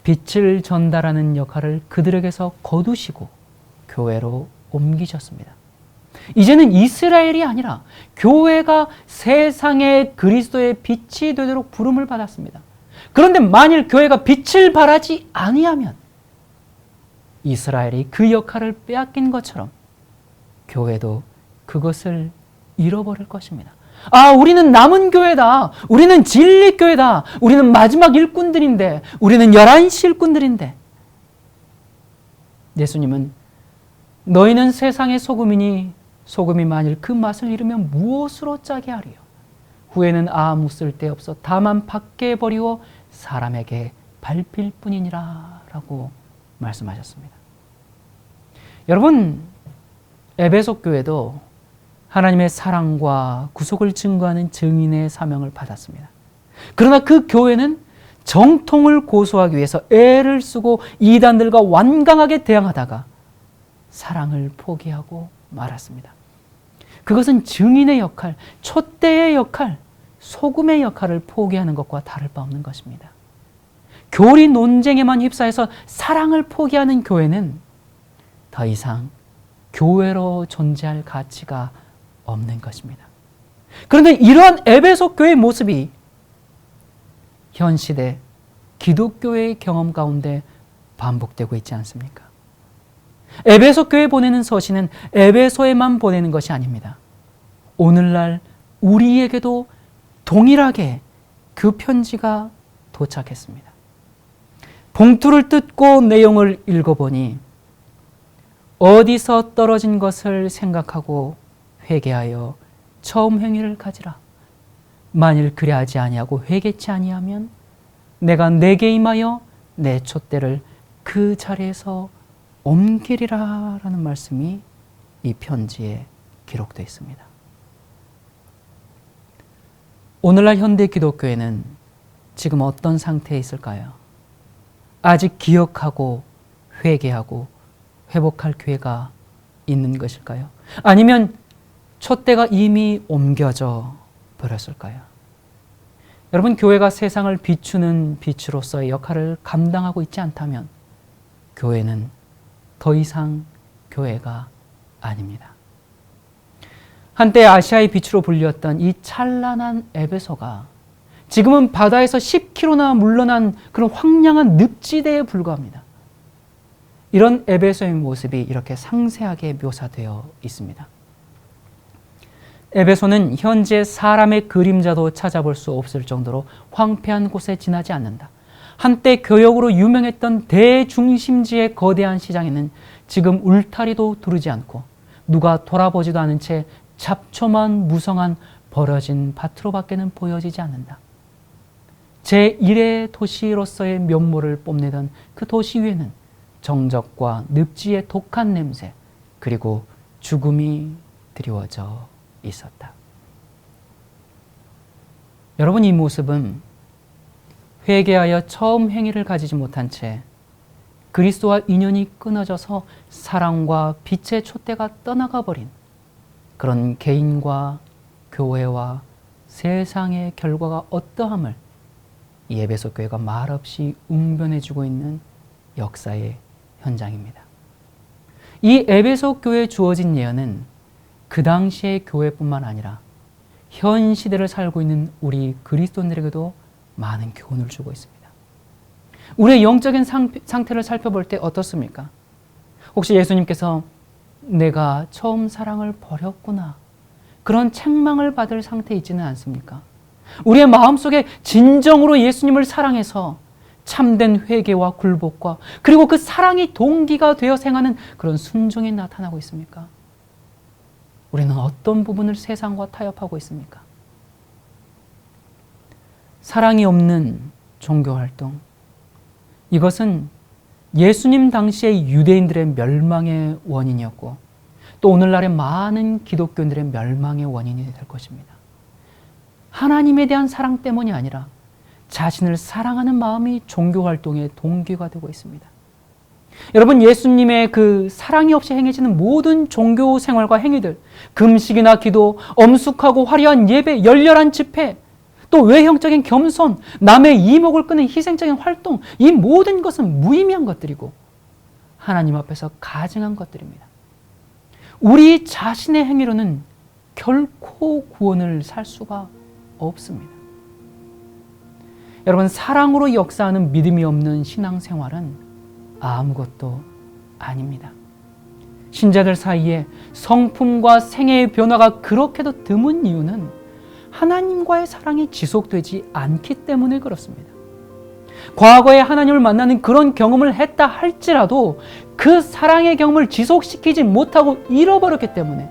빛을 전달하는 역할을 그들에게서 거두시고 교회로 옮기셨습니다. 이제는 이스라엘이 아니라 교회가 세상에 그리스도의 빛이 되도록 부름을 받았습니다. 그런데 만일 교회가 빛을 발하지 아니하면 이스라엘이 그 역할을 빼앗긴 것처럼 교회도 그것을 잃어버릴 것입니다. 아, 우리는 남은 교회다. 우리는 진리 교회다. 우리는 마지막 일꾼들인데, 우리는 11시 일꾼들인데. 예수님은 너희는 세상의 소금이니 소금이 만일 그 맛을 잃으면 무엇으로 짜게 하리요? 후에는 아무 쓸데없어 다만 밖에 버리고 사람에게 밟힐 뿐이니라 라고 말씀하셨습니다. 여러분, 에베소 교회도 하나님의 사랑과 구속을 증거하는 증인의 사명을 받았습니다. 그러나 그 교회는 정통을 고수하기 위해서 애를 쓰고 이단들과 완강하게 대항하다가 사랑을 포기하고 말았습니다. 그것은 증인의 역할, 촛대의 역할, 소금의 역할을 포기하는 것과 다를 바 없는 것입니다. 교리 논쟁에만 휩싸여서 사랑을 포기하는 교회는 더 이상 교회로 존재할 가치가 없는 것입니다. 그런데 이러한 에베소 교회의 모습이 현 시대 기독교의 경험 가운데 반복되고 있지 않습니까? 에베소 교회에 보내는 서신은 에베소에만 보내는 것이 아닙니다. 오늘날 우리에게도 동일하게 그 편지가 도착했습니다. 봉투를 뜯고 내용을 읽어보니 어디서 떨어진 것을 생각하고 회개하여 처음 행위를 가지라. 만일 그리하지 아니하고 회개치 아니하면 내가 내게 임하여 내 촛대를 그 자리에서 옮기리라 라는 말씀이 이 편지에 기록되어 있습니다. 오늘날 현대 기독교회는 지금 어떤 상태에 있을까요? 아직 기억하고 회개하고 회복할 교회가 있는 것일까요? 아니면 촛대가 이미 옮겨져 버렸을까요? 여러분, 교회가 세상을 비추는 빛으로서의 역할을 감당하고 있지 않다면 교회는 더 이상 교회가 아닙니다. 한때 아시아의 빛으로 불렸던 이 찬란한 에베소가 지금은 바다에서 10km나 물러난 그런 황량한 늪지대에 불과합니다. 이런 에베소의 모습이 이렇게 상세하게 묘사되어 있습니다. 에베소는 현재 사람의 그림자도 찾아볼 수 없을 정도로 황폐한 곳에 지나지 않는다. 한때 교역으로 유명했던 대중심지의 거대한 시장에는 지금 울타리도 두르지 않고 누가 돌아보지도 않은 채 잡초만 무성한 버려진 밭으로 밖에는 보여지지 않는다. 제1의 도시로서의 면모를 뽐내던 그 도시 위에는 정적과 늪지의 독한 냄새 그리고 죽음이 드리워져 있었다. 여러분, 이 모습은 회개하여 처음 행위를 가지지 못한 채 그리스도와 인연이 끊어져서 사랑과 빛의 촛대가 떠나가 버린 그런 개인과 교회와 세상의 결과가 어떠함을 이 에베소 교회가 말없이 웅변해주고 있는 역사의 현장입니다. 이 에베소 교회에 주어진 예언은 그 당시의 교회뿐만 아니라 현 시대를 살고 있는 우리 그리스도인들에게도 많은 교훈을 주고 있습니다. 우리의 영적인 상태를 살펴볼 때 어떻습니까? 혹시 예수님께서 내가 처음 사랑을 버렸구나 그런 책망을 받을 상태에 있지는 않습니까? 우리의 마음속에 진정으로 예수님을 사랑해서 참된 회개와 굴복과 그리고 그 사랑이 동기가 되어 행하는 그런 순종이 나타나고 있습니까? 우리는 어떤 부분을 세상과 타협하고 있습니까? 사랑이 없는 종교활동, 이것은 예수님 당시의 유대인들의 멸망의 원인이었고 또 오늘날의 많은 기독교인들의 멸망의 원인이 될 것입니다. 하나님에 대한 사랑 때문이 아니라 자신을 사랑하는 마음이 종교활동의 동기가 되고 있습니다. 여러분, 예수님의 그 사랑이 없이 행해지는 모든 종교 생활과 행위들, 금식이나 기도, 엄숙하고 화려한 예배, 열렬한 집회, 또 외형적인 겸손, 남의 이목을 끄는 희생적인 활동, 이 모든 것은 무의미한 것들이고 하나님 앞에서 가증한 것들입니다. 우리 자신의 행위로는 결코 구원을 살 수가 없습니다. 여러분, 사랑으로 역사하는 믿음이 없는 신앙생활은 아무것도 아닙니다. 신자들 사이에 성품과 생애의 변화가 그렇게도 드문 이유는 하나님과의 사랑이 지속되지 않기 때문에 그렇습니다. 과거에 하나님을 만나는 그런 경험을 했다 할지라도 그 사랑의 경험을 지속시키지 못하고 잃어버렸기 때문에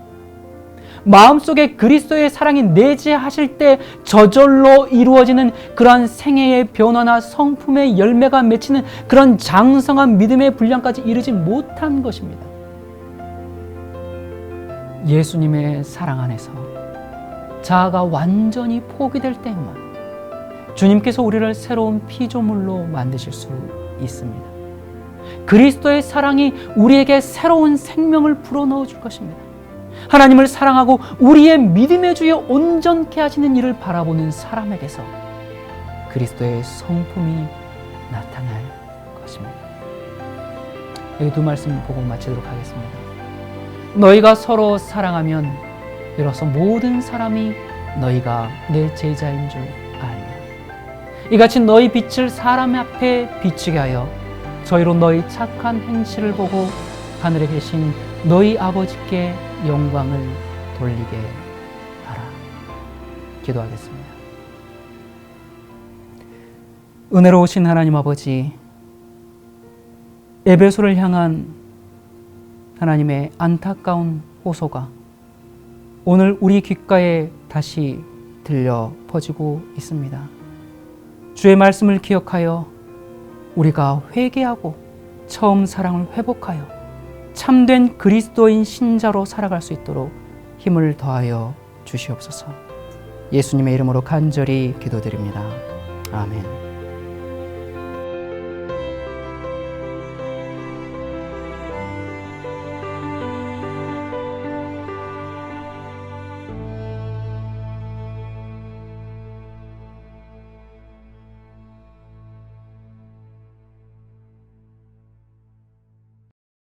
마음속에 그리스도의 사랑이 내재하실 때 저절로 이루어지는 그러한 생애의 변화나 성품의 열매가 맺히는 그런 장성한 믿음의 분량까지 이르지 못한 것입니다. 예수님의 사랑 안에서 자아가 완전히 포기될 때만 주님께서 우리를 새로운 피조물로 만드실 수 있습니다. 그리스도의 사랑이 우리에게 새로운 생명을 불어넣어 줄 것입니다. 하나님을 사랑하고 우리의 믿음의 주에 온전케 하시는 이를 바라보는 사람에게서 그리스도의 성품이 나타날 것입니다. 여기 두 말씀 보고 마치도록 하겠습니다. 너희가 서로 사랑하면 비로소 모든 사람이 너희가 내 제자인 줄 알리라. 이같이 너희 빛을 사람 앞에 비추게 하여 저희로 너희 착한 행실을 보고 하늘에 계신 너희 아버지께 영광을 돌리게 하라. 기도하겠습니다. 은혜로우신 하나님 아버지, 에베소를 향한 하나님의 안타까운 호소가 오늘 우리 귓가에 다시 들려 퍼지고 있습니다. 주의 말씀을 기억하여 우리가 회개하고 처음 사랑을 회복하여 참된 그리스도인 신자로 살아갈 수 있도록 힘을 더하여 주시옵소서. 예수님의 이름으로 간절히 기도드립니다. 아멘.